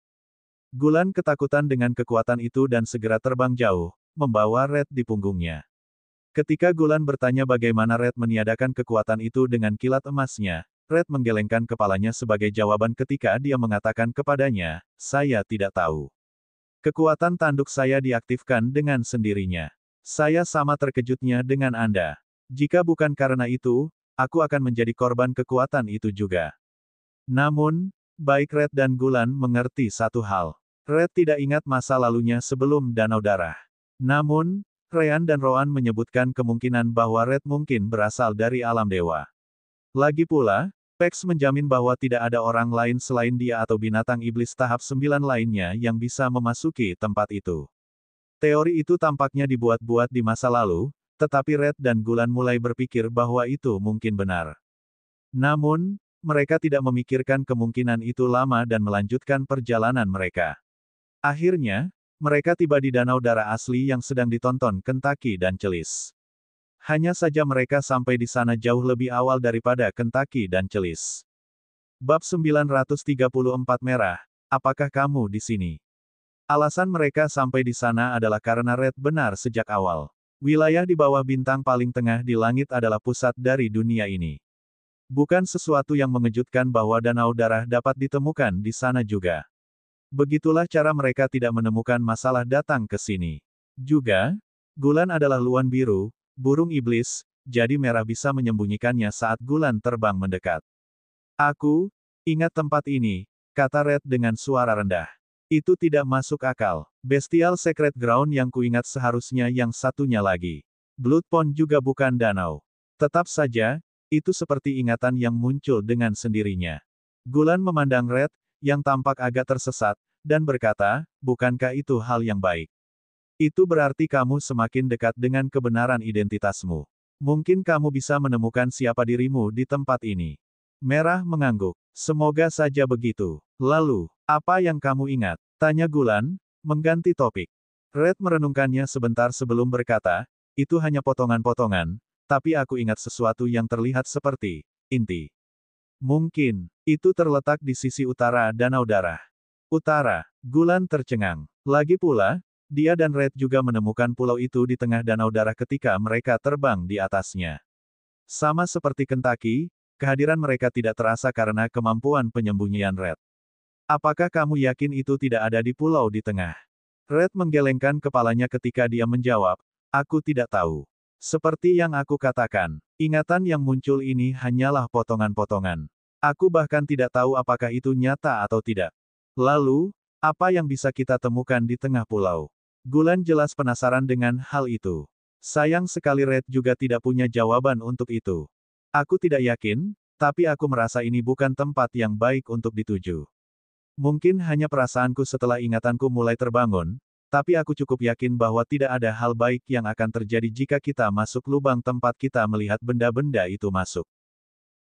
Gulan ketakutan dengan kekuatan itu dan segera terbang jauh, membawa Red di punggungnya. Ketika Gulan bertanya bagaimana Red meniadakan kekuatan itu dengan kilat emasnya, Red menggelengkan kepalanya sebagai jawaban ketika dia mengatakan kepadanya, "Saya tidak tahu. Kekuatan tanduk saya diaktifkan dengan sendirinya. Saya sama terkejutnya dengan Anda. Jika bukan karena itu, aku akan menjadi korban kekuatan itu juga." Namun, baik Red dan Gulan mengerti satu hal. Red tidak ingat masa lalunya sebelum Danau Darah. Namun, Ryan dan Rowan menyebutkan kemungkinan bahwa Red mungkin berasal dari alam dewa. Lagi pula, Pex menjamin bahwa tidak ada orang lain selain dia atau binatang iblis tahap 9 lainnya yang bisa memasuki tempat itu. Teori itu tampaknya dibuat-buat di masa lalu, tetapi Red dan Gulan mulai berpikir bahwa itu mungkin benar. Namun, mereka tidak memikirkan kemungkinan itu lama dan melanjutkan perjalanan mereka. Akhirnya, mereka tiba di Danau Darah asli yang sedang ditonton Kentucky dan Celis. Hanya saja mereka sampai di sana jauh lebih awal daripada Kentucky dan Celis. Bab 934 Merah, apakah kamu di sini? Alasan mereka sampai di sana adalah karena Red benar sejak awal. Wilayah di bawah bintang paling tengah di langit adalah pusat dari dunia ini. Bukan sesuatu yang mengejutkan bahwa danau darah dapat ditemukan di sana juga. Begitulah cara mereka tidak menemukan masalah datang ke sini. Juga, Gulan adalah luan biru, burung iblis, jadi merah bisa menyembunyikannya saat Gulan terbang mendekat. Aku, ingat tempat ini, kata Red dengan suara rendah. Itu tidak masuk akal. Bestial Secret Ground yang kuingat seharusnya yang satunya lagi. Blood Pond juga bukan danau. Tetap saja, itu seperti ingatan yang muncul dengan sendirinya. Gulan memandang Red, yang tampak agak tersesat, dan berkata, bukankah itu hal yang baik? Itu berarti kamu semakin dekat dengan kebenaran identitasmu. Mungkin kamu bisa menemukan siapa dirimu di tempat ini. Merah mengangguk. Semoga saja begitu. Lalu, apa yang kamu ingat? Tanya Gulan, mengganti topik. Red merenungkannya sebentar sebelum berkata, itu hanya potongan-potongan, tapi aku ingat sesuatu yang terlihat seperti inti. Mungkin, itu terletak di sisi utara Danau Darah. Utara, Gulan tercengang. Lagi pula, dia dan Red juga menemukan pulau itu di tengah Danau Darah ketika mereka terbang di atasnya. Sama seperti Kentucky, kehadiran mereka tidak terasa karena kemampuan penyembunyian Red. Apakah kamu yakin itu tidak ada di pulau di tengah? Red menggelengkan kepalanya ketika dia menjawab, aku tidak tahu. Seperti yang aku katakan, ingatan yang muncul ini hanyalah potongan-potongan. Aku bahkan tidak tahu apakah itu nyata atau tidak. Lalu, apa yang bisa kita temukan di tengah pulau? Gulan jelas penasaran dengan hal itu. Sayang sekali Red juga tidak punya jawaban untuk itu. Aku tidak yakin, tapi aku merasa ini bukan tempat yang baik untuk dituju. Mungkin hanya perasaanku setelah ingatanku mulai terbangun, tapi aku cukup yakin bahwa tidak ada hal baik yang akan terjadi jika kita masuk lubang tempat kita melihat benda-benda itu masuk.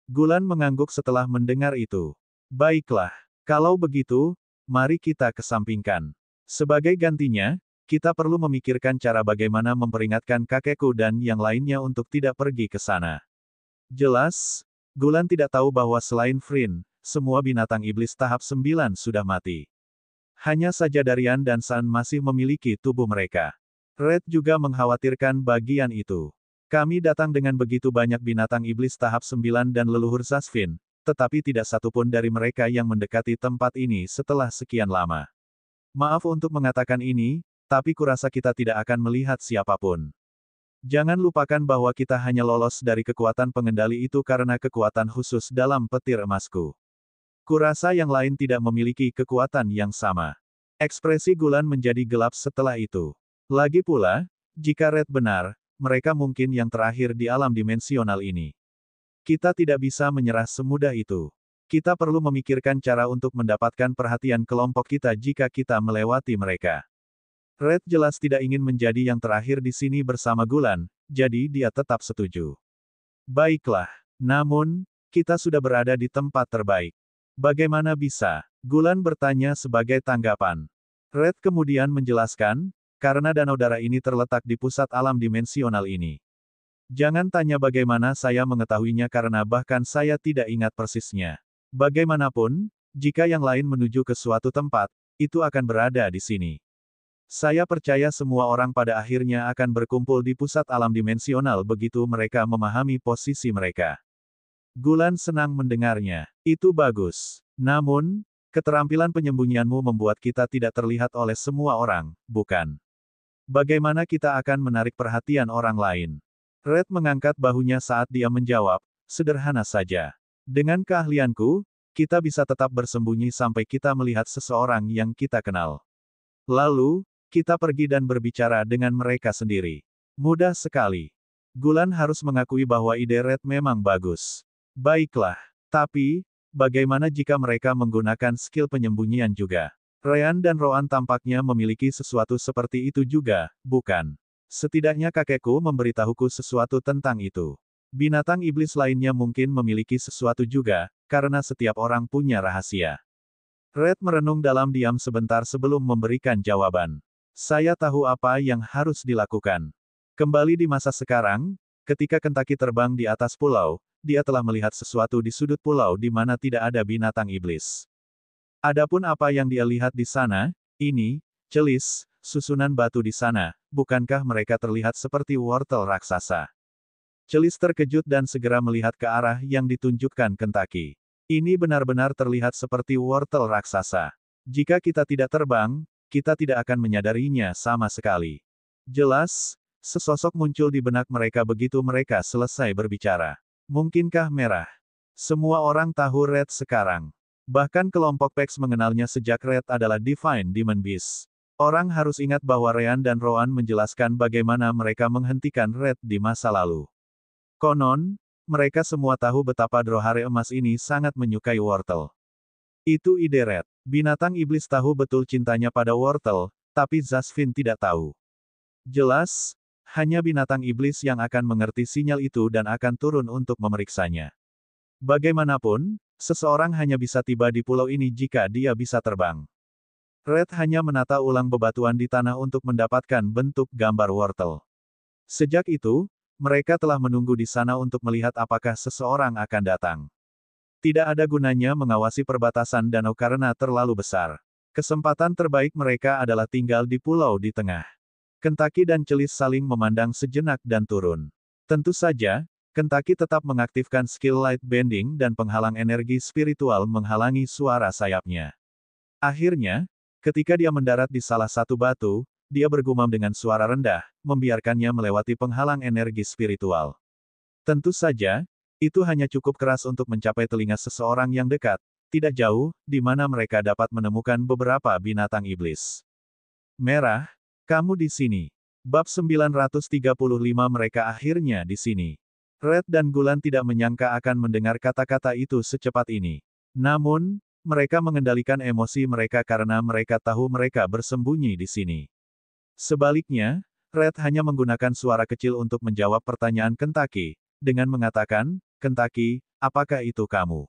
Gulan mengangguk setelah mendengar itu. Baiklah, kalau begitu, mari kita kesampingkan. Sebagai gantinya, kita perlu memikirkan cara bagaimana memperingatkan kakekku dan yang lainnya untuk tidak pergi ke sana. Jelas, Gulan tidak tahu bahwa selain Frin, semua binatang iblis tahap 9 sudah mati. Hanya saja Darian dan San masih memiliki tubuh mereka. Red juga mengkhawatirkan bagian itu. Kami datang dengan begitu banyak binatang iblis tahap 9 dan leluhur Sasfin, tetapi tidak satupun dari mereka yang mendekati tempat ini setelah sekian lama. Maaf untuk mengatakan ini, tapi kurasa kita tidak akan melihat siapapun. Jangan lupakan bahwa kita hanya lolos dari kekuatan pengendali itu karena kekuatan khusus dalam petir emasku. Kurasa yang lain tidak memiliki kekuatan yang sama. Ekspresi Gulan menjadi gelap setelah itu. Lagi pula, jika Red benar, mereka mungkin yang terakhir di alam dimensional ini. Kita tidak bisa menyerah semudah itu. Kita perlu memikirkan cara untuk mendapatkan perhatian kelompok kita jika kita melewati mereka. Red jelas tidak ingin menjadi yang terakhir di sini bersama Gulan, jadi dia tetap setuju. Baiklah, namun, kita sudah berada di tempat terbaik. Bagaimana bisa? Gulan bertanya sebagai tanggapan. Red kemudian menjelaskan, karena danau darah ini terletak di pusat alam dimensional ini. Jangan tanya bagaimana saya mengetahuinya karena bahkan saya tidak ingat persisnya. Bagaimanapun, jika yang lain menuju ke suatu tempat, itu akan berada di sini. Saya percaya semua orang pada akhirnya akan berkumpul di pusat alam dimensional begitu mereka memahami posisi mereka. Gulan senang mendengarnya. Itu bagus. Namun, keterampilan penyembunyianmu membuat kita tidak terlihat oleh semua orang, bukan? Bagaimana kita akan menarik perhatian orang lain? Red mengangkat bahunya saat dia menjawab, sederhana saja. Dengan keahlianku, kita bisa tetap bersembunyi sampai kita melihat seseorang yang kita kenal. Lalu, kita pergi dan berbicara dengan mereka sendiri. Mudah sekali. Gulan harus mengakui bahwa ide Red memang bagus. Baiklah. Tapi, bagaimana jika mereka menggunakan skill penyembunyian juga? Ryan dan Roan tampaknya memiliki sesuatu seperti itu juga, bukan? Setidaknya kakekku memberitahuku sesuatu tentang itu. Binatang iblis lainnya mungkin memiliki sesuatu juga, karena setiap orang punya rahasia. Red merenung dalam diam sebentar sebelum memberikan jawaban. Saya tahu apa yang harus dilakukan. Kembali di masa sekarang, ketika Kentucky terbang di atas pulau, dia telah melihat sesuatu di sudut pulau di mana tidak ada binatang iblis. Adapun apa yang dia lihat di sana, ini, celis, susunan batu di sana, bukankah mereka terlihat seperti wortel raksasa? Celis terkejut dan segera melihat ke arah yang ditunjukkan Kentucky. Ini benar-benar terlihat seperti wortel raksasa. Jika kita tidak terbang, kita tidak akan menyadarinya sama sekali. Jelas, sesosok muncul di benak mereka begitu mereka selesai berbicara. Mungkinkah merah? Semua orang tahu Red sekarang. Bahkan kelompok Pex mengenalnya sejak Red adalah Divine Demon Beast. Orang harus ingat bahwa Ryan dan Rowan menjelaskan bagaimana mereka menghentikan Red di masa lalu. Konon, mereka semua tahu betapa Drohare emas ini sangat menyukai wortel. Itu ide Red. Binatang iblis tahu betul cintanya pada wortel, tapi Zasvin tidak tahu. Jelas, hanya binatang iblis yang akan mengerti sinyal itu dan akan turun untuk memeriksanya. Bagaimanapun, seseorang hanya bisa tiba di pulau ini jika dia bisa terbang. Red hanya menata ulang bebatuan di tanah untuk mendapatkan bentuk gambar wortel. Sejak itu, mereka telah menunggu di sana untuk melihat apakah seseorang akan datang. Tidak ada gunanya mengawasi perbatasan danau karena terlalu besar. Kesempatan terbaik mereka adalah tinggal di pulau di tengah. Kentucky dan Celis saling memandang sejenak dan turun. Tentu saja, Kentucky tetap mengaktifkan skill light bending dan penghalang energi spiritual menghalangi suara sayapnya. Akhirnya, ketika dia mendarat di salah satu batu, dia bergumam dengan suara rendah, membiarkannya melewati penghalang energi spiritual. Tentu saja, itu hanya cukup keras untuk mencapai telinga seseorang yang dekat, tidak jauh, di mana mereka dapat menemukan beberapa binatang iblis. Merah, kamu di sini. Bab 935 mereka akhirnya di sini. Red dan Gulan tidak menyangka akan mendengar kata-kata itu secepat ini. Namun, mereka mengendalikan emosi mereka karena mereka tahu mereka bersembunyi di sini. Sebaliknya, Red hanya menggunakan suara kecil untuk menjawab pertanyaan Kentucky, dengan mengatakan, Kentucky, apakah itu kamu?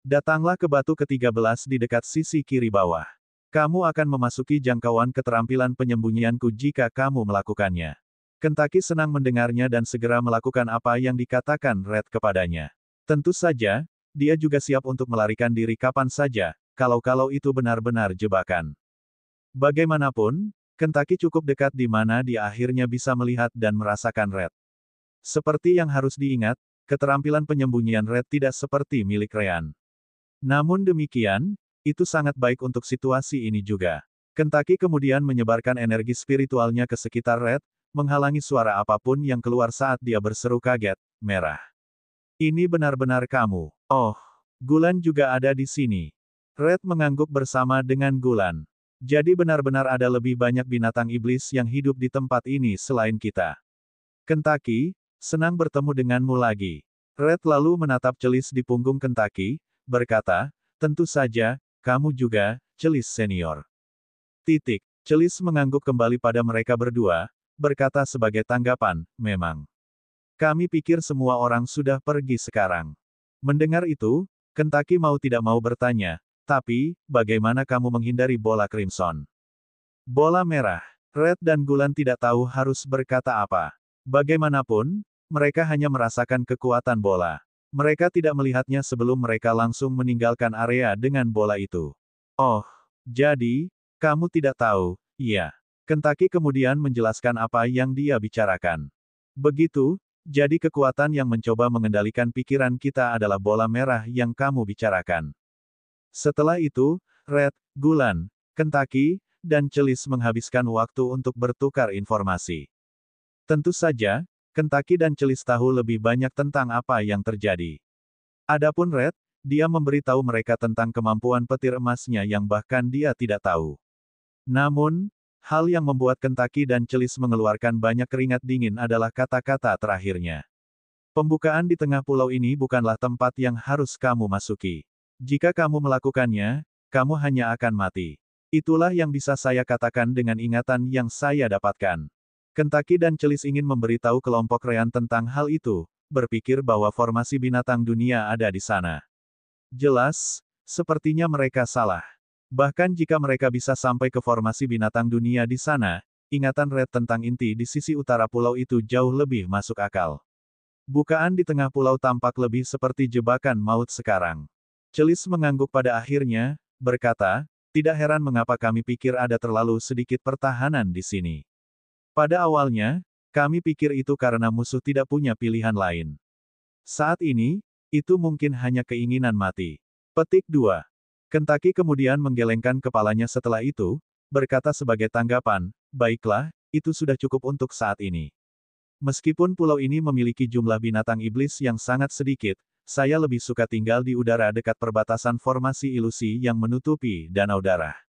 Datanglah ke batu ke-13 di dekat sisi kiri bawah. Kamu akan memasuki jangkauan keterampilan penyembunyianku jika kamu melakukannya. Kentucky senang mendengarnya dan segera melakukan apa yang dikatakan Red kepadanya. Tentu saja, dia juga siap untuk melarikan diri kapan saja, kalau itu benar-benar jebakan. Bagaimanapun, Kentucky cukup dekat di mana dia akhirnya bisa melihat dan merasakan Red. Seperti yang harus diingat, keterampilan penyembunyian Red tidak seperti milik Ryan. Namun demikian, itu sangat baik untuk situasi ini juga. Kentucky kemudian menyebarkan energi spiritualnya ke sekitar Red, menghalangi suara apapun yang keluar saat dia berseru kaget, merah. Ini benar-benar kamu. Oh, Gulan juga ada di sini. Red mengangguk bersama dengan Gulan. Jadi benar-benar ada lebih banyak binatang iblis yang hidup di tempat ini selain kita. Kentucky, senang bertemu denganmu lagi. Red lalu menatap Celis di punggung Kentucky, berkata, tentu saja, kamu juga, Celis senior. Celis mengangguk kembali pada mereka berdua, berkata sebagai tanggapan, memang. Kami pikir semua orang sudah pergi sekarang. Mendengar itu, Kentucky mau tidak mau bertanya, tapi, bagaimana kamu menghindari bola Crimson? Bola merah. Red dan Gulan tidak tahu harus berkata apa. Bagaimanapun, mereka hanya merasakan kekuatan bola. Mereka tidak melihatnya sebelum mereka langsung meninggalkan area dengan bola itu. Oh, jadi, kamu tidak tahu, iya. Kentucky kemudian menjelaskan apa yang dia bicarakan. Begitu, jadi kekuatan yang mencoba mengendalikan pikiran kita adalah bola merah yang kamu bicarakan. Setelah itu, Red, Gulan, Kentucky, dan Celis menghabiskan waktu untuk bertukar informasi. Tentu saja, Kentucky dan Celis tahu lebih banyak tentang apa yang terjadi. Adapun Red, dia memberitahu mereka tentang kemampuan petir emasnya yang bahkan dia tidak tahu. Namun, hal yang membuat Kentucky dan Celis mengeluarkan banyak keringat dingin adalah kata-kata terakhirnya. Pembukaan di tengah pulau ini bukanlah tempat yang harus kamu masuki. Jika kamu melakukannya, kamu hanya akan mati. Itulah yang bisa saya katakan dengan ingatan yang saya dapatkan. Kentucky dan Celis ingin memberitahu kelompok Ryan tentang hal itu, berpikir bahwa formasi binatang dunia ada di sana. Jelas, sepertinya mereka salah. Bahkan jika mereka bisa sampai ke formasi binatang dunia di sana, ingatan Red tentang inti di sisi utara pulau itu jauh lebih masuk akal. Bukaan di tengah pulau tampak lebih seperti jebakan maut sekarang. Celis mengangguk pada akhirnya, berkata, tidak heran mengapa kami pikir ada terlalu sedikit pertahanan di sini. Pada awalnya, kami pikir itu karena musuh tidak punya pilihan lain. Saat ini, itu mungkin hanya keinginan mati. Petik 2. Kentucky kemudian menggelengkan kepalanya setelah itu, berkata sebagai tanggapan, baiklah, itu sudah cukup untuk saat ini. Meskipun pulau ini memiliki jumlah binatang iblis yang sangat sedikit, saya lebih suka tinggal di udara dekat perbatasan formasi ilusi yang menutupi Danau Darah.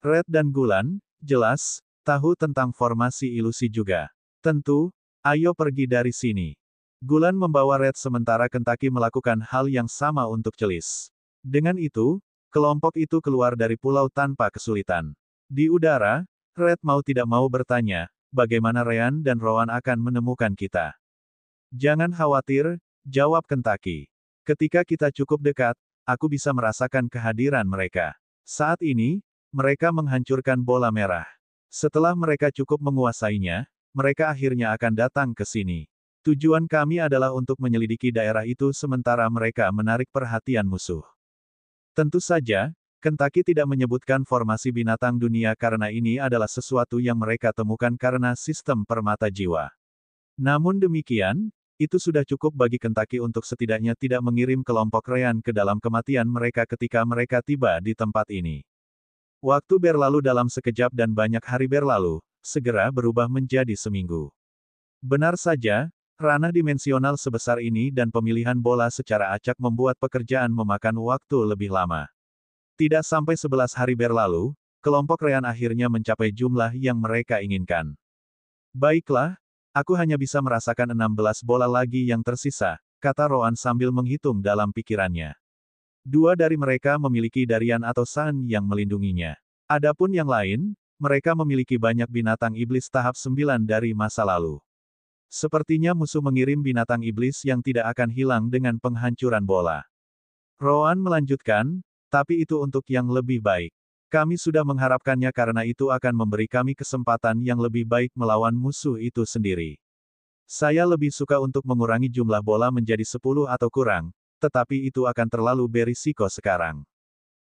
Red dan Gulan, jelas, tahu tentang formasi ilusi juga. Tentu, ayo pergi dari sini. Gulan membawa Red sementara Kentucky melakukan hal yang sama untuk Celis. Dengan itu, kelompok itu keluar dari pulau tanpa kesulitan. Di udara, Red mau tidak mau bertanya, bagaimana Ryan dan Rowan akan menemukan kita? Jangan khawatir, jawab Kentucky. Ketika kita cukup dekat, aku bisa merasakan kehadiran mereka. Saat ini, mereka menghancurkan bola merah. Setelah mereka cukup menguasainya, mereka akhirnya akan datang ke sini. Tujuan kami adalah untuk menyelidiki daerah itu sementara mereka menarik perhatian musuh. Tentu saja, Kentucky tidak menyebutkan formasi binatang dunia karena ini adalah sesuatu yang mereka temukan karena sistem permata jiwa. Namun demikian, itu sudah cukup bagi Kentucky untuk setidaknya tidak mengirim kelompok Ryan ke dalam kematian mereka ketika mereka tiba di tempat ini. Waktu berlalu dalam sekejap dan banyak hari berlalu, segera berubah menjadi seminggu. Benar saja, ranah dimensional sebesar ini dan pemilihan bola secara acak membuat pekerjaan memakan waktu lebih lama. Tidak sampai 11 hari berlalu, kelompok Ryan akhirnya mencapai jumlah yang mereka inginkan. Baiklah, aku hanya bisa merasakan 16 bola lagi yang tersisa, kata Rowan sambil menghitung dalam pikirannya. 2 dari mereka memiliki Darian atau Sun yang melindunginya. Adapun yang lain, mereka memiliki banyak binatang iblis tahap 9 dari masa lalu. Sepertinya musuh mengirim binatang iblis yang tidak akan hilang dengan penghancuran bola. Rowan melanjutkan, tapi itu untuk yang lebih baik. Kami sudah mengharapkannya karena itu akan memberi kami kesempatan yang lebih baik melawan musuh itu sendiri. Saya lebih suka untuk mengurangi jumlah bola menjadi 10 atau kurang, tetapi itu akan terlalu berisiko sekarang.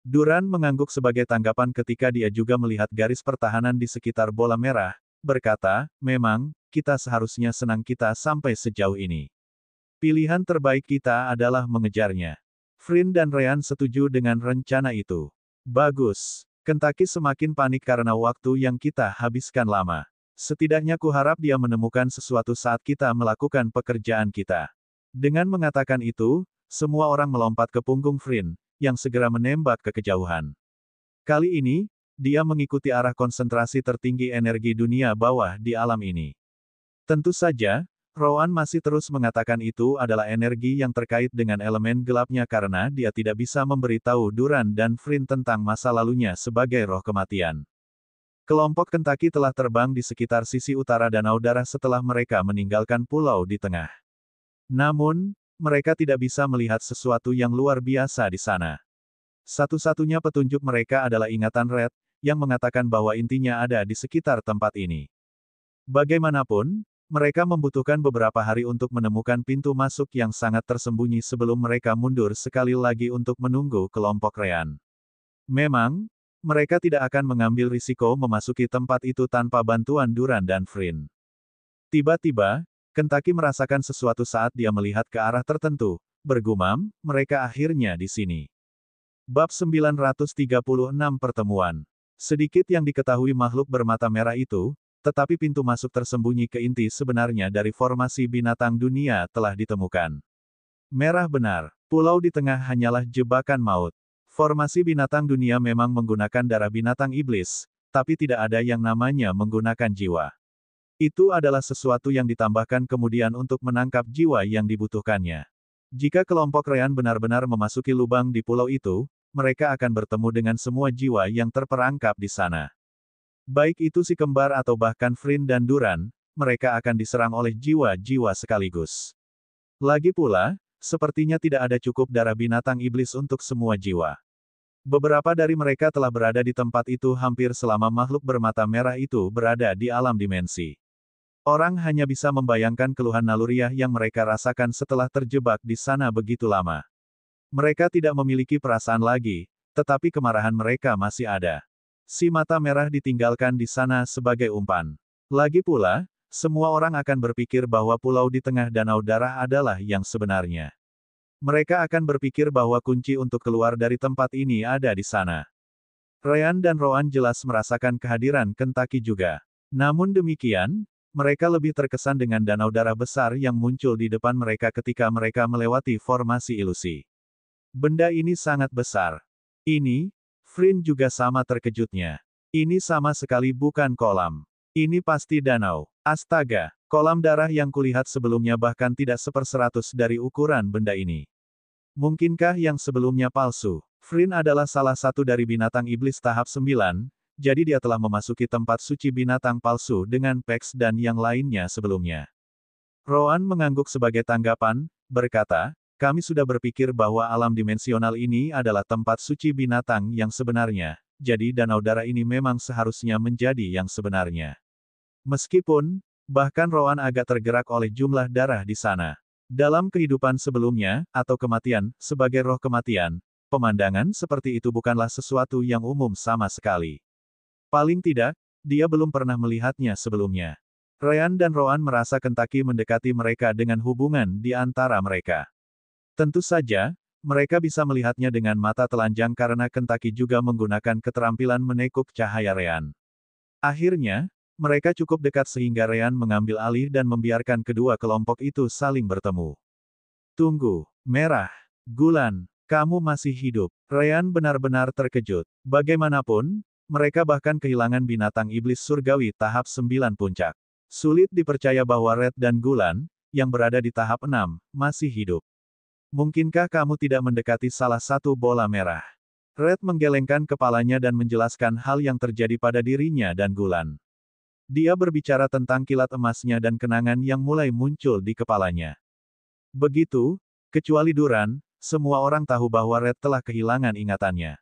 Duran mengangguk sebagai tanggapan ketika dia juga melihat garis pertahanan di sekitar bola merah, berkata, memang, kita seharusnya senang kita sampai sejauh ini. Pilihan terbaik kita adalah mengejarnya. Flynn dan Ryan setuju dengan rencana itu. Bagus. Kentucky semakin panik karena waktu yang kita habiskan lama. Setidaknya kuharap dia menemukan sesuatu saat kita melakukan pekerjaan kita. Dengan mengatakan itu, semua orang melompat ke punggung Flynn, yang segera menembak ke kejauhan. Kali ini, dia mengikuti arah konsentrasi tertinggi energi dunia bawah di alam ini. Tentu saja, Rowan masih terus mengatakan itu adalah energi yang terkait dengan elemen gelapnya karena dia tidak bisa memberitahu Duran dan Flynn tentang masa lalunya sebagai roh kematian. Kelompok Kentucky telah terbang di sekitar sisi utara Danau Darah setelah mereka meninggalkan pulau di tengah. Namun, mereka tidak bisa melihat sesuatu yang luar biasa di sana. Satu-satunya petunjuk mereka adalah ingatan Red, yang mengatakan bahwa intinya ada di sekitar tempat ini. Bagaimanapun, mereka membutuhkan beberapa hari untuk menemukan pintu masuk yang sangat tersembunyi sebelum mereka mundur sekali lagi untuk menunggu kelompok Ryan. Memang, mereka tidak akan mengambil risiko memasuki tempat itu tanpa bantuan Duran dan Flynn. Tiba-tiba, Kentucky merasakan sesuatu saat dia melihat ke arah tertentu, bergumam, mereka akhirnya di sini. Bab 936 Pertemuan. Sedikit yang diketahui makhluk bermata merah itu, tetapi pintu masuk tersembunyi ke inti sebenarnya dari formasi binatang dunia telah ditemukan. Merah benar, pulau di tengah hanyalah jebakan maut. Formasi binatang dunia memang menggunakan darah binatang iblis, tapi tidak ada yang namanya menggunakan jiwa. Itu adalah sesuatu yang ditambahkan kemudian untuk menangkap jiwa yang dibutuhkannya. Jika kelompok Ryan benar-benar memasuki lubang di pulau itu, mereka akan bertemu dengan semua jiwa yang terperangkap di sana. Baik itu si kembar atau bahkan Flynn dan Duran, mereka akan diserang oleh jiwa-jiwa sekaligus. Lagi pula, sepertinya tidak ada cukup darah binatang iblis untuk semua jiwa. Beberapa dari mereka telah berada di tempat itu hampir selama makhluk bermata merah itu berada di alam dimensi. Orang hanya bisa membayangkan keluhan naluriah yang mereka rasakan setelah terjebak di sana begitu lama. Mereka tidak memiliki perasaan lagi, tetapi kemarahan mereka masih ada. Si mata merah ditinggalkan di sana sebagai umpan. Lagi pula, semua orang akan berpikir bahwa pulau di tengah danau darah adalah yang sebenarnya. Mereka akan berpikir bahwa kunci untuk keluar dari tempat ini ada di sana. Ryan dan Rowan jelas merasakan kehadiran Kentucky juga. Namun demikian, mereka lebih terkesan dengan danau darah besar yang muncul di depan mereka ketika mereka melewati formasi ilusi. Benda ini sangat besar. Ini, Flynn juga sama terkejutnya. Ini sama sekali bukan kolam. Ini pasti danau. Astaga, kolam darah yang kulihat sebelumnya bahkan tidak 1/100 dari ukuran benda ini. Mungkinkah yang sebelumnya palsu? Flynn adalah salah satu dari binatang iblis tahap 9, jadi dia telah memasuki tempat suci binatang palsu dengan Pex dan yang lainnya sebelumnya. Rowan mengangguk sebagai tanggapan, berkata, kami sudah berpikir bahwa alam dimensional ini adalah tempat suci binatang yang sebenarnya, jadi danau darah ini memang seharusnya menjadi yang sebenarnya. Meskipun, bahkan Rowan agak tergerak oleh jumlah darah di sana. Dalam kehidupan sebelumnya, atau kematian, sebagai roh kematian, pemandangan seperti itu bukanlah sesuatu yang umum sama sekali. Paling tidak, dia belum pernah melihatnya sebelumnya. Ryan dan Rowan merasa Kentucky mendekati mereka dengan hubungan di antara mereka. Tentu saja, mereka bisa melihatnya dengan mata telanjang karena Kentucky juga menggunakan keterampilan menekuk cahaya Ryan. Akhirnya, mereka cukup dekat sehingga Ryan mengambil alih dan membiarkan kedua kelompok itu saling bertemu. Tunggu, Merah. Gulan, kamu masih hidup. Ryan benar-benar terkejut. Bagaimanapun, mereka bahkan kehilangan binatang iblis surgawi tahap 9 puncak. Sulit dipercaya bahwa Red dan Gulan, yang berada di tahap 6, masih hidup. Mungkinkah kamu tidak mendekati salah satu bola merah? Red menggelengkan kepalanya dan menjelaskan hal yang terjadi pada dirinya dan Gulan. Dia berbicara tentang kilat emasnya dan kenangan yang mulai muncul di kepalanya. Begitu, kecuali Duran, semua orang tahu bahwa Red telah kehilangan ingatannya.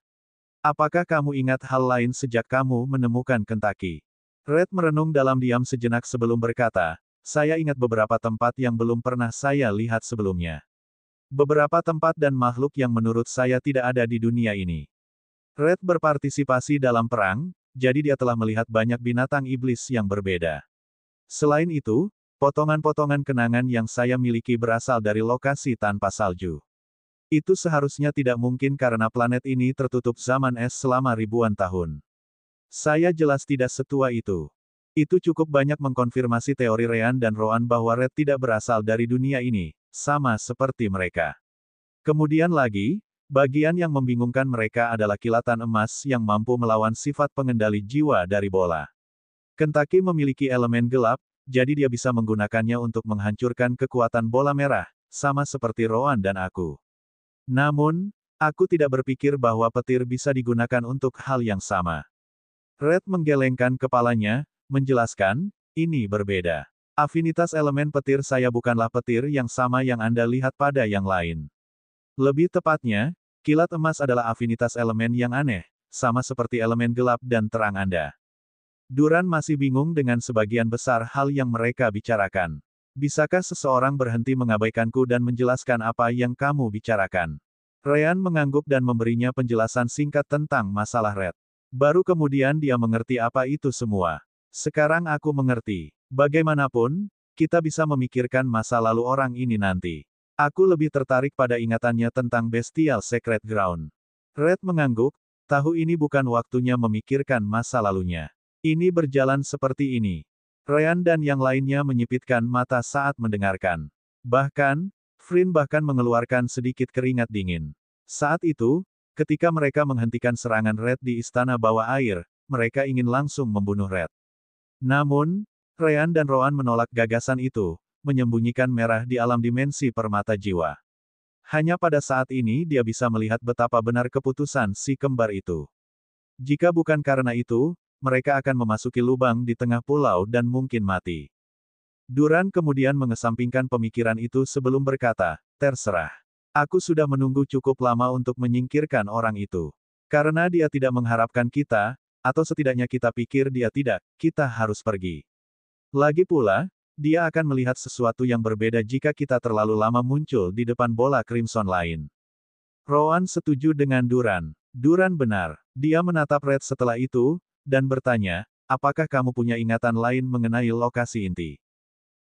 Apakah kamu ingat hal lain sejak kamu menemukan Kentucky? Red merenung dalam diam sejenak sebelum berkata, saya ingat beberapa tempat yang belum pernah saya lihat sebelumnya. Beberapa tempat dan makhluk yang menurut saya tidak ada di dunia ini. Red berpartisipasi dalam perang, jadi dia telah melihat banyak binatang iblis yang berbeda. Selain itu, potongan-potongan kenangan yang saya miliki berasal dari lokasi tanpa salju. Itu seharusnya tidak mungkin karena planet ini tertutup zaman es selama ribuan tahun. Saya jelas tidak setua itu. Itu cukup banyak mengkonfirmasi teori Ryan dan Rowan bahwa Red tidak berasal dari dunia ini, sama seperti mereka. Kemudian lagi, bagian yang membingungkan mereka adalah kilatan emas yang mampu melawan sifat pengendali jiwa dari bola. Kentucky memiliki elemen gelap, jadi dia bisa menggunakannya untuk menghancurkan kekuatan bola merah, sama seperti Rowan dan aku. Namun, aku tidak berpikir bahwa petir bisa digunakan untuk hal yang sama. Red menggelengkan kepalanya, menjelaskan, ini berbeda. Afinitas elemen petir saya bukanlah petir yang sama yang Anda lihat pada yang lain. Lebih tepatnya, kilat emas adalah afinitas elemen yang aneh, sama seperti elemen gelap dan terang Anda. Duran masih bingung dengan sebagian besar hal yang mereka bicarakan. Bisakah seseorang berhenti mengabaikanku dan menjelaskan apa yang kamu bicarakan? Ryan mengangguk dan memberinya penjelasan singkat tentang masalah Red. Baru kemudian dia mengerti apa itu semua. Sekarang aku mengerti. Bagaimanapun, kita bisa memikirkan masa lalu orang ini nanti. Aku lebih tertarik pada ingatannya tentang Bestial Secret Ground. Red mengangguk, tahu ini bukan waktunya memikirkan masa lalunya. Ini berjalan seperti ini. Ryan dan yang lainnya menyipitkan mata saat mendengarkan. Bahkan, Flynn bahkan mengeluarkan sedikit keringat dingin. Saat itu, ketika mereka menghentikan serangan Red di istana bawah air, mereka ingin langsung membunuh Red. Namun, Ryan dan Rowan menolak gagasan itu, menyembunyikan merah di alam dimensi permata jiwa. Hanya pada saat ini dia bisa melihat betapa benar keputusan si kembar itu. Jika bukan karena itu, mereka akan memasuki lubang di tengah pulau dan mungkin mati. Duran kemudian mengesampingkan pemikiran itu sebelum berkata, terserah. Aku sudah menunggu cukup lama untuk menyingkirkan orang itu. Karena dia tidak mengharapkan kita, atau setidaknya kita pikir dia tidak, kita harus pergi. Lagi pula, dia akan melihat sesuatu yang berbeda jika kita terlalu lama muncul di depan bola Crimson lain. Rowan setuju dengan Duran. Duran benar. Dia menatap Red setelah itu, dan bertanya, apakah kamu punya ingatan lain mengenai lokasi inti?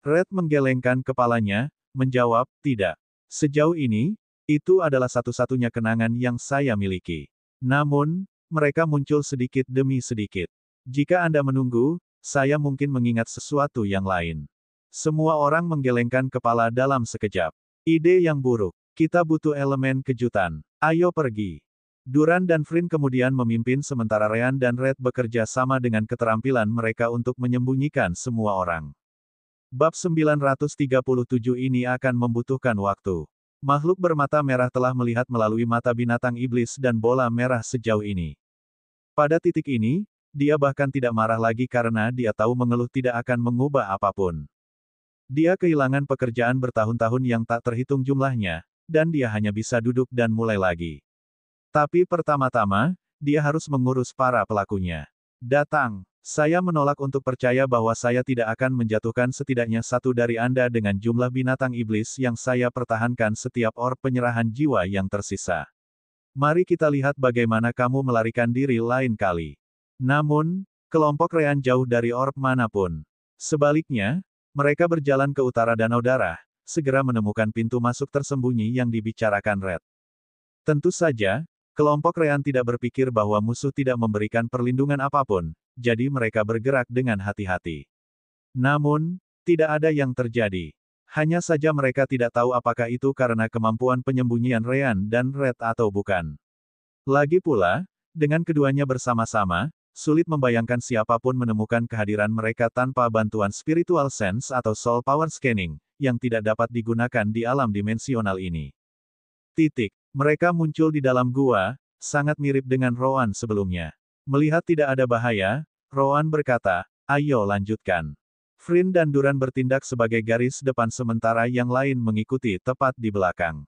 Red menggelengkan kepalanya, menjawab, tidak. Sejauh ini, itu adalah satu-satunya kenangan yang saya miliki. Namun, mereka muncul sedikit demi sedikit. Jika Anda menunggu, saya mungkin mengingat sesuatu yang lain. Semua orang menggelengkan kepala dalam sekejap. Ide yang buruk. Kita butuh elemen kejutan. Ayo pergi. Duran dan Flynn kemudian memimpin sementara Ryan dan Red bekerja sama dengan keterampilan mereka untuk menyembunyikan semua orang. Bab 937 ini akan membutuhkan waktu. Makhluk bermata merah telah melihat melalui mata binatang iblis dan bola merah sejauh ini. Pada titik ini, dia bahkan tidak marah lagi karena dia tahu mengeluh tidak akan mengubah apapun. Dia kehilangan pekerjaan bertahun-tahun yang tak terhitung jumlahnya, dan dia hanya bisa duduk dan mulai lagi. Tapi pertama-tama, dia harus mengurus para pelakunya. Datang. Saya menolak untuk percaya bahwa saya tidak akan menjatuhkan setidaknya satu dari Anda dengan jumlah binatang iblis yang saya pertahankan setiap orb penyerahan jiwa yang tersisa. Mari kita lihat bagaimana kamu melarikan diri lain kali. Namun, kelompok Ryan jauh dari orb manapun. Sebaliknya, mereka berjalan ke utara Danau Darah, segera menemukan pintu masuk tersembunyi yang dibicarakan Red. Tentu saja, kelompok Ryan tidak berpikir bahwa musuh tidak memberikan perlindungan apapun, jadi mereka bergerak dengan hati-hati. Namun, tidak ada yang terjadi. Hanya saja mereka tidak tahu apakah itu karena kemampuan penyembunyian Ryan dan Red atau bukan. Lagi pula, dengan keduanya bersama-sama, sulit membayangkan siapapun menemukan kehadiran mereka tanpa bantuan spiritual sense atau soul power scanning, yang tidak dapat digunakan di alam dimensional ini. Mereka muncul di dalam gua, sangat mirip dengan Rowan sebelumnya. Melihat tidak ada bahaya, Rowan berkata, ayo lanjutkan. Flynn dan Duran bertindak sebagai garis depan sementara yang lain mengikuti tepat di belakang.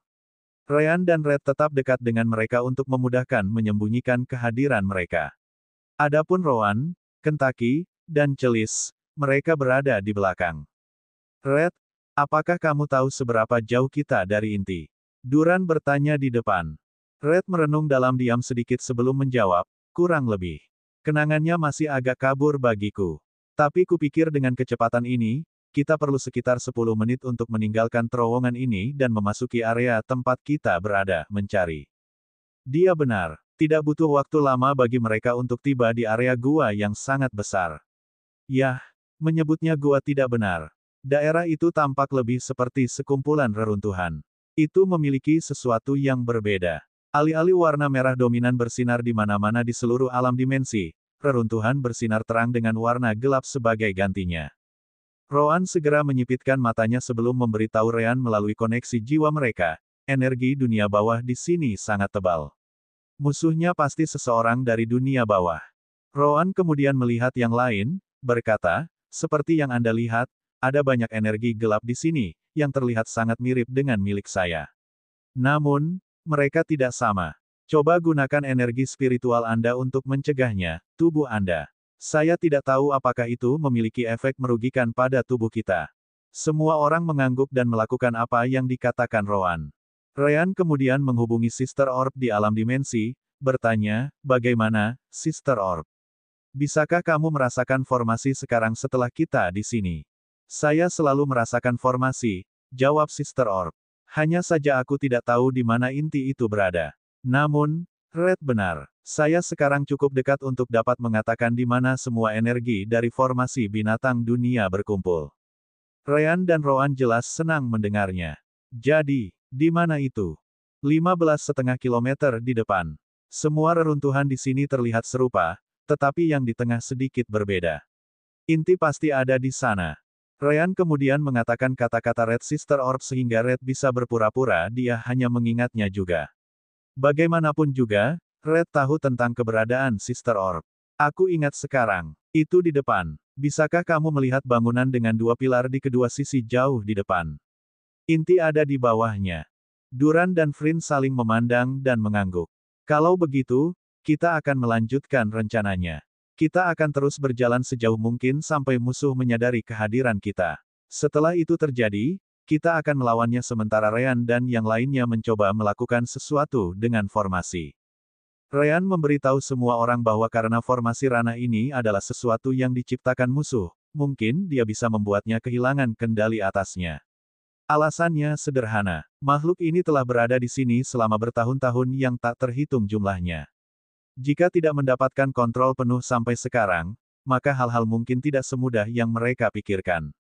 Ryan dan Red tetap dekat dengan mereka untuk memudahkan menyembunyikan kehadiran mereka. Adapun Rowan, Kentucky, dan Celis, mereka berada di belakang. Red, apakah kamu tahu seberapa jauh kita dari inti? Duran bertanya di depan. Red merenung dalam diam sedikit sebelum menjawab, kurang lebih. Kenangannya masih agak kabur bagiku. Tapi kupikir dengan kecepatan ini, kita perlu sekitar 10 menit untuk meninggalkan terowongan ini dan memasuki area tempat kita berada, mencari. Dia benar. Tidak butuh waktu lama bagi mereka untuk tiba di area gua yang sangat besar. Yah, menyebutnya gua tidak benar. Daerah itu tampak lebih seperti sekumpulan reruntuhan. Itu memiliki sesuatu yang berbeda. Alih-alih warna merah dominan bersinar di mana-mana di seluruh alam dimensi, reruntuhan bersinar terang dengan warna gelap sebagai gantinya. Rowan segera menyipitkan matanya sebelum memberitahu Ryan melalui koneksi jiwa mereka, energi dunia bawah di sini sangat tebal. Musuhnya pasti seseorang dari dunia bawah. Rowan kemudian melihat yang lain, berkata, seperti yang Anda lihat, ada banyak energi gelap di sini, yang terlihat sangat mirip dengan milik saya. Namun, mereka tidak sama. Coba gunakan energi spiritual Anda untuk mencegahnya, tubuh Anda. Saya tidak tahu apakah itu memiliki efek merugikan pada tubuh kita. Semua orang mengangguk dan melakukan apa yang dikatakan Rowan. Ryan kemudian menghubungi Sister Orb di alam dimensi, bertanya, bagaimana, Sister Orb? Bisakah kamu merasakan formasi sekarang setelah kita di sini? Saya selalu merasakan formasi, jawab Sister Orb. Hanya saja aku tidak tahu di mana inti itu berada. Namun, Red benar. Saya sekarang cukup dekat untuk dapat mengatakan di mana semua energi dari formasi binatang dunia berkumpul. Ryan dan Rowan jelas senang mendengarnya. Jadi, di mana itu? 15,5 kilometer di depan. Semua reruntuhan di sini terlihat serupa, tetapi yang di tengah sedikit berbeda. Inti pasti ada di sana. Ryan kemudian mengatakan kata-kata Red Sister Orb sehingga Red bisa berpura-pura dia hanya mengingatnya juga. Bagaimanapun juga, Red tahu tentang keberadaan Sister Orb. Aku ingat sekarang. Itu di depan. Bisakah kamu melihat bangunan dengan dua pilar di kedua sisi jauh di depan? Inti ada di bawahnya. Duran dan Flynn saling memandang dan mengangguk. Kalau begitu, kita akan melanjutkan rencananya. Kita akan terus berjalan sejauh mungkin sampai musuh menyadari kehadiran kita. Setelah itu terjadi, kita akan melawannya sementara Ryan dan yang lainnya mencoba melakukan sesuatu dengan formasi. Ryan memberitahu semua orang bahwa karena formasi ranah ini adalah sesuatu yang diciptakan musuh, mungkin dia bisa membuatnya kehilangan kendali atasnya. Alasannya sederhana, makhluk ini telah berada di sini selama bertahun-tahun yang tak terhitung jumlahnya. Jika tidak mendapatkan kontrol penuh sampai sekarang, maka hal-hal mungkin tidak semudah yang mereka pikirkan.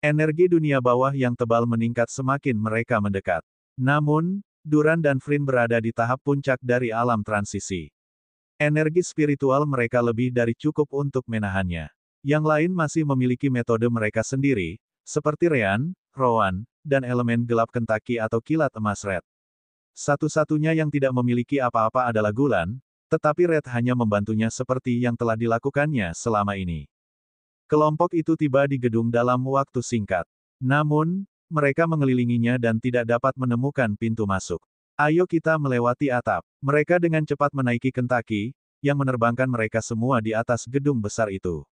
Energi dunia bawah yang tebal meningkat semakin mereka mendekat. Namun, Duran dan Frin berada di tahap puncak dari alam transisi. Energi spiritual mereka lebih dari cukup untuk menahannya. Yang lain masih memiliki metode mereka sendiri, seperti Ryan, Rowan, dan elemen gelap Kentucky atau kilat emas Red. Satu-satunya yang tidak memiliki apa-apa adalah Gulan, tetapi Red hanya membantunya seperti yang telah dilakukannya selama ini. Kelompok itu tiba di gedung dalam waktu singkat. Namun, mereka mengelilinginya dan tidak dapat menemukan pintu masuk. Ayo kita melewati atap. Mereka dengan cepat menaiki Kentucky, yang menerbangkan mereka semua di atas gedung besar itu.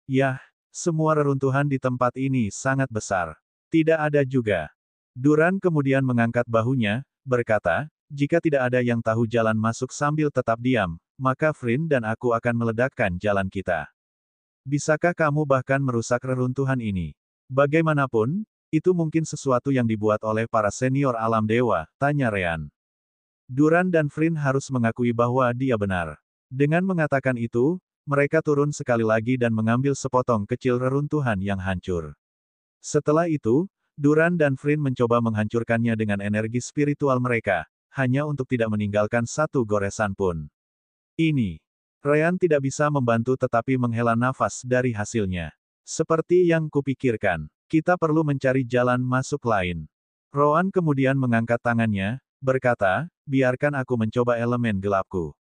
Yah, semua reruntuhan di tempat ini sangat besar. Tidak ada juga. Duran kemudian mengangkat bahunya, berkata, jika tidak ada yang tahu jalan masuk sambil tetap diam, maka Frin dan aku akan meledakkan jalan kita. Bisakah kamu bahkan merusak reruntuhan ini? Bagaimanapun, itu mungkin sesuatu yang dibuat oleh para senior alam dewa, tanya Ryan. Duran dan Frin harus mengakui bahwa dia benar. Dengan mengatakan itu, mereka turun sekali lagi dan mengambil sepotong kecil reruntuhan yang hancur. Setelah itu, Duran dan Frin mencoba menghancurkannya dengan energi spiritual mereka, hanya untuk tidak meninggalkan satu goresan pun. Ini. Ryan tidak bisa membantu tetapi menghela nafas dari hasilnya. Seperti yang kupikirkan, kita perlu mencari jalan masuk lain. Rowan kemudian mengangkat tangannya, berkata, biarkan aku mencoba elemen gelapku.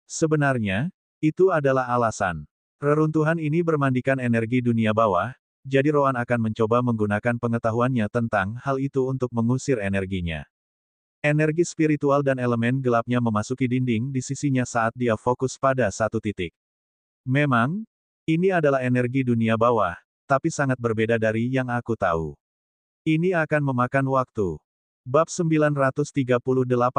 Sebenarnya, itu adalah alasan. Reruntuhan ini bermandikan energi dunia bawah, jadi Rowan akan mencoba menggunakan pengetahuannya tentang hal itu untuk mengusir energinya. Energi spiritual dan elemen gelapnya memasuki dinding di sisinya saat dia fokus pada satu titik. Memang, ini adalah energi dunia bawah, tapi sangat berbeda dari yang aku tahu. Ini akan memakan waktu. Bab 938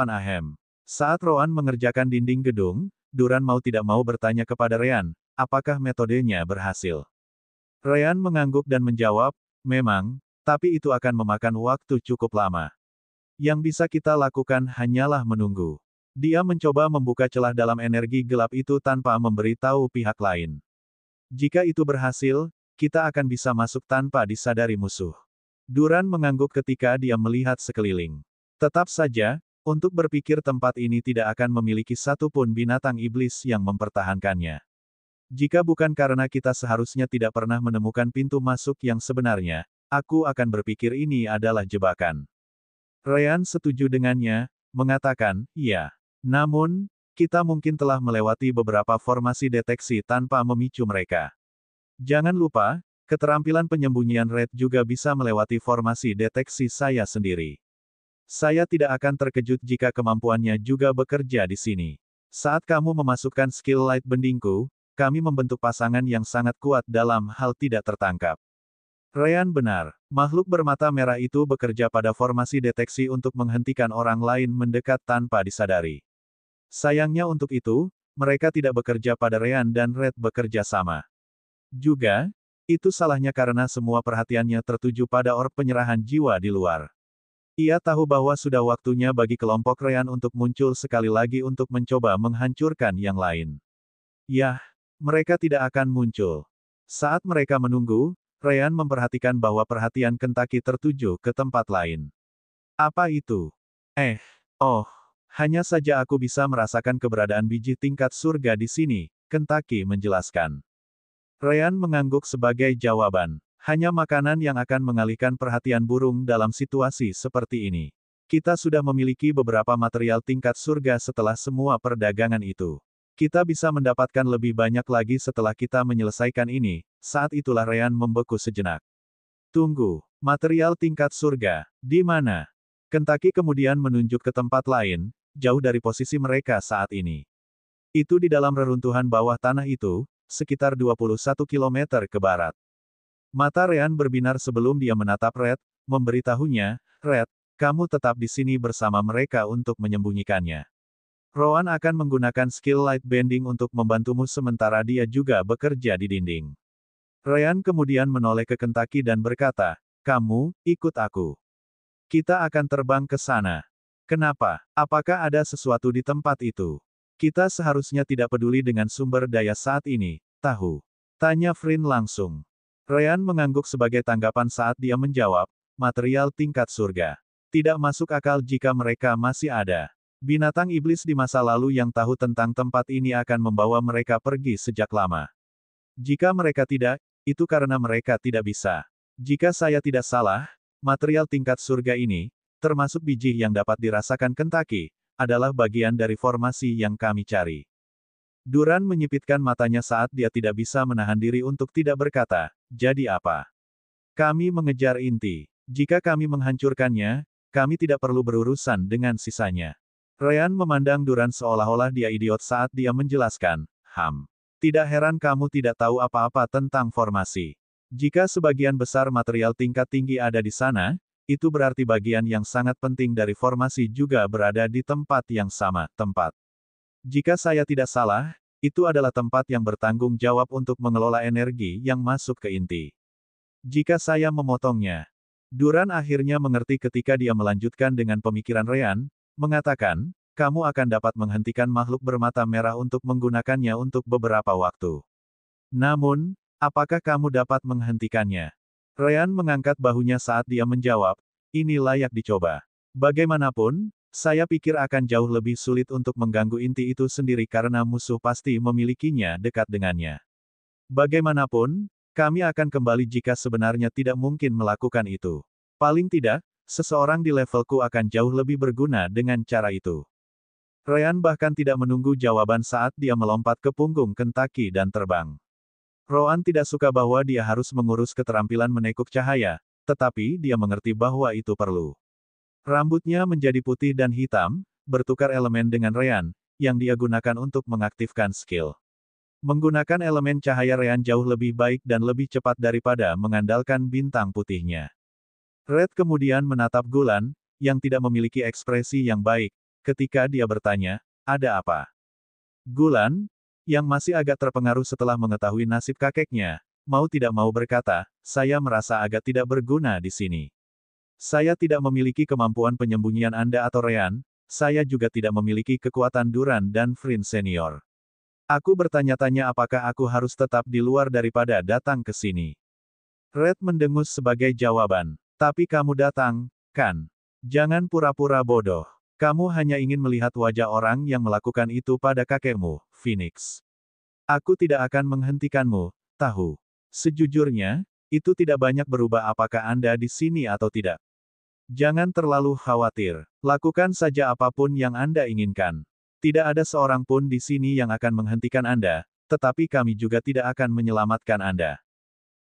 AM. Saat Rowan mengerjakan dinding gedung, Duran mau tidak mau bertanya kepada Ryan, apakah metodenya berhasil. Ryan mengangguk dan menjawab, memang, tapi itu akan memakan waktu cukup lama. Yang bisa kita lakukan hanyalah menunggu. Dia mencoba membuka celah dalam energi gelap itu tanpa memberitahu pihak lain. Jika itu berhasil, kita akan bisa masuk tanpa disadari musuh. Duran mengangguk ketika dia melihat sekeliling. Tetap saja, untuk berpikir tempat ini tidak akan memiliki satupun binatang iblis yang mempertahankannya. Jika bukan karena kita seharusnya tidak pernah menemukan pintu masuk yang sebenarnya, aku akan berpikir ini adalah jebakan. Ryan setuju dengannya, mengatakan, iya. Namun, kita mungkin telah melewati beberapa formasi deteksi tanpa memicu mereka. Jangan lupa, keterampilan penyembunyian Red juga bisa melewati formasi deteksi saya sendiri. Saya tidak akan terkejut jika kemampuannya juga bekerja di sini. Saat kamu memasukkan skill light bendingku, kami membentuk pasangan yang sangat kuat dalam hal tidak tertangkap. Ryan benar, makhluk bermata merah itu bekerja pada formasi deteksi untuk menghentikan orang lain mendekat tanpa disadari. Sayangnya untuk itu, mereka tidak bekerja pada Ryan dan Red bekerja sama. Juga, itu salahnya karena semua perhatiannya tertuju pada orb penyerahan jiwa di luar. Ia tahu bahwa sudah waktunya bagi kelompok Ryan untuk muncul sekali lagi untuk mencoba menghancurkan yang lain. Yah, mereka tidak akan muncul. Saat mereka menunggu, Ryan memperhatikan bahwa perhatian Kentucky tertuju ke tempat lain. Apa itu? Oh, hanya saja aku bisa merasakan keberadaan biji tingkat surga di sini, Kentucky menjelaskan. Ryan mengangguk sebagai jawaban. Hanya makanan yang akan mengalihkan perhatian burung dalam situasi seperti ini. Kita sudah memiliki beberapa material tingkat surga setelah semua perdagangan itu. Kita bisa mendapatkan lebih banyak lagi setelah kita menyelesaikan ini, saat itulah Ryan membeku sejenak. Tunggu, material tingkat surga, di mana? Kentucky kemudian menunjuk ke tempat lain, jauh dari posisi mereka saat ini. Itu di dalam reruntuhan bawah tanah itu, sekitar 21 km ke barat. Mata Ryan berbinar sebelum dia menatap Red, memberitahunya, Red, kamu tetap di sini bersama mereka untuk menyembunyikannya. Rowan akan menggunakan skill Light Bending untuk membantumu sementara dia juga bekerja di dinding. Ryan kemudian menoleh ke Kentucky dan berkata, kamu, ikut aku. Kita akan terbang ke sana. Kenapa? Apakah ada sesuatu di tempat itu? Kita seharusnya tidak peduli dengan sumber daya saat ini, tahu? Tanya Flynn langsung. Ryan mengangguk sebagai tanggapan saat dia menjawab, material tingkat surga. Tidak masuk akal jika mereka masih ada. Binatang iblis di masa lalu yang tahu tentang tempat ini akan membawa mereka pergi sejak lama. Jika mereka tidak, itu karena mereka tidak bisa. Jika saya tidak salah, material tingkat surga ini, termasuk biji yang dapat dirasakan Kentucky, adalah bagian dari formasi yang kami cari. Duran menyipitkan matanya saat dia tidak bisa menahan diri untuk tidak berkata, jadi apa? Kami mengejar inti. Jika kami menghancurkannya, kami tidak perlu berurusan dengan sisanya. Ryan memandang Duran seolah-olah dia idiot saat dia menjelaskan, Tidak heran kamu tidak tahu apa-apa tentang formasi. Jika sebagian besar material tingkat tinggi ada di sana, itu berarti bagian yang sangat penting dari formasi juga berada di tempat yang sama, tempat. Jika saya tidak salah, itu adalah tempat yang bertanggung jawab untuk mengelola energi yang masuk ke inti. Jika saya memotongnya, Duran akhirnya mengerti ketika dia melanjutkan dengan pemikiran Ryan, mengatakan, kamu akan dapat menghentikan makhluk bermata merah untuk menggunakannya untuk beberapa waktu. Namun, apakah kamu dapat menghentikannya? Ryan mengangkat bahunya saat dia menjawab, ini layak dicoba. Bagaimanapun, saya pikir akan jauh lebih sulit untuk mengganggu inti itu sendiri karena musuh pasti memilikinya dekat dengannya. Bagaimanapun, kami akan kembali jika sebenarnya tidak mungkin melakukan itu. Paling tidak, seseorang di levelku akan jauh lebih berguna dengan cara itu. Ryan bahkan tidak menunggu jawaban saat dia melompat ke punggung Kentucky dan terbang. Rowan tidak suka bahwa dia harus mengurus keterampilan menekuk cahaya, tetapi dia mengerti bahwa itu perlu. Rambutnya menjadi putih dan hitam, bertukar elemen dengan Ryan, yang dia gunakan untuk mengaktifkan skill. Menggunakan elemen cahaya Ryan jauh lebih baik dan lebih cepat daripada mengandalkan bintang putihnya. Red kemudian menatap Gulan, yang tidak memiliki ekspresi yang baik, ketika dia bertanya, ada apa? Gulan, yang masih agak terpengaruh setelah mengetahui nasib kakeknya, mau tidak mau berkata, saya merasa agak tidak berguna di sini. Saya tidak memiliki kemampuan penyembunyian Anda atau Ryan, saya juga tidak memiliki kekuatan Duran dan Flynn senior. Aku bertanya-tanya apakah aku harus tetap di luar daripada datang ke sini. Red mendengus sebagai jawaban. Tapi kamu datang, kan? Jangan pura-pura bodoh. Kamu hanya ingin melihat wajah orang yang melakukan itu pada kakekmu, Phoenix. Aku tidak akan menghentikanmu, tahu. Sejujurnya, itu tidak banyak berubah apakah Anda di sini atau tidak. Jangan terlalu khawatir. Lakukan saja apapun yang Anda inginkan. Tidak ada seorang pun di sini yang akan menghentikan Anda, tetapi kami juga tidak akan menyelamatkan Anda.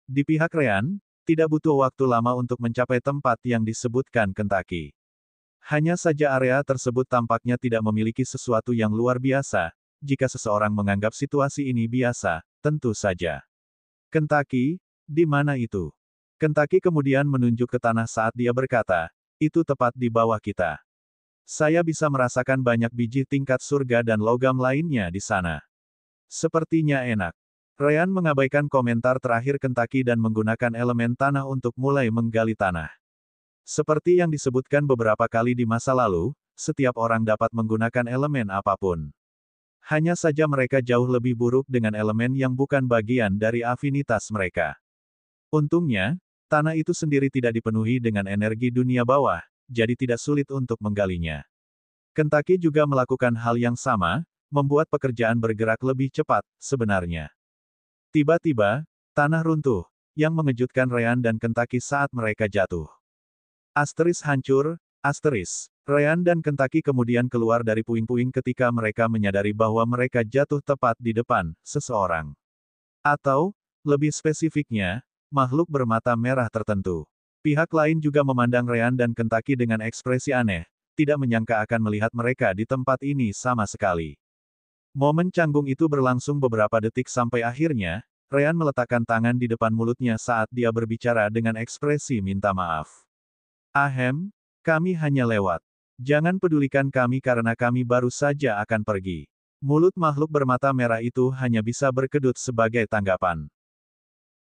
Di pihak Ryan, tidak butuh waktu lama untuk mencapai tempat yang disebutkan Kentucky. Hanya saja area tersebut tampaknya tidak memiliki sesuatu yang luar biasa, jika seseorang menganggap situasi ini biasa, tentu saja. Kentucky, di mana itu? Kentucky kemudian menunjuk ke tanah saat dia berkata, itu tepat di bawah kita. Saya bisa merasakan banyak biji tingkat surga dan logam lainnya di sana. Sepertinya enak. Ryan mengabaikan komentar terakhir Kentucky dan menggunakan elemen tanah untuk mulai menggali tanah. Seperti yang disebutkan beberapa kali di masa lalu, setiap orang dapat menggunakan elemen apapun. Hanya saja mereka jauh lebih buruk dengan elemen yang bukan bagian dari afinitas mereka. Untungnya, tanah itu sendiri tidak dipenuhi dengan energi dunia bawah, jadi tidak sulit untuk menggalinya. Kentucky juga melakukan hal yang sama, membuat pekerjaan bergerak lebih cepat, sebenarnya. Tiba-tiba, tanah runtuh, yang mengejutkan Ryan dan Kentucky saat mereka jatuh. Asteris hancur, asteris. Ryan dan Kentucky kemudian keluar dari puing-puing ketika mereka menyadari bahwa mereka jatuh tepat di depan seseorang. Atau, lebih spesifiknya, makhluk bermata merah tertentu. Pihak lain juga memandang Ryan dan Kentucky dengan ekspresi aneh, tidak menyangka akan melihat mereka di tempat ini sama sekali. Momen canggung itu berlangsung beberapa detik sampai akhirnya, Ryan meletakkan tangan di depan mulutnya saat dia berbicara dengan ekspresi minta maaf. Ahem, kami hanya lewat. Jangan pedulikan kami karena kami baru saja akan pergi. Mulut makhluk bermata merah itu hanya bisa berkedut sebagai tanggapan.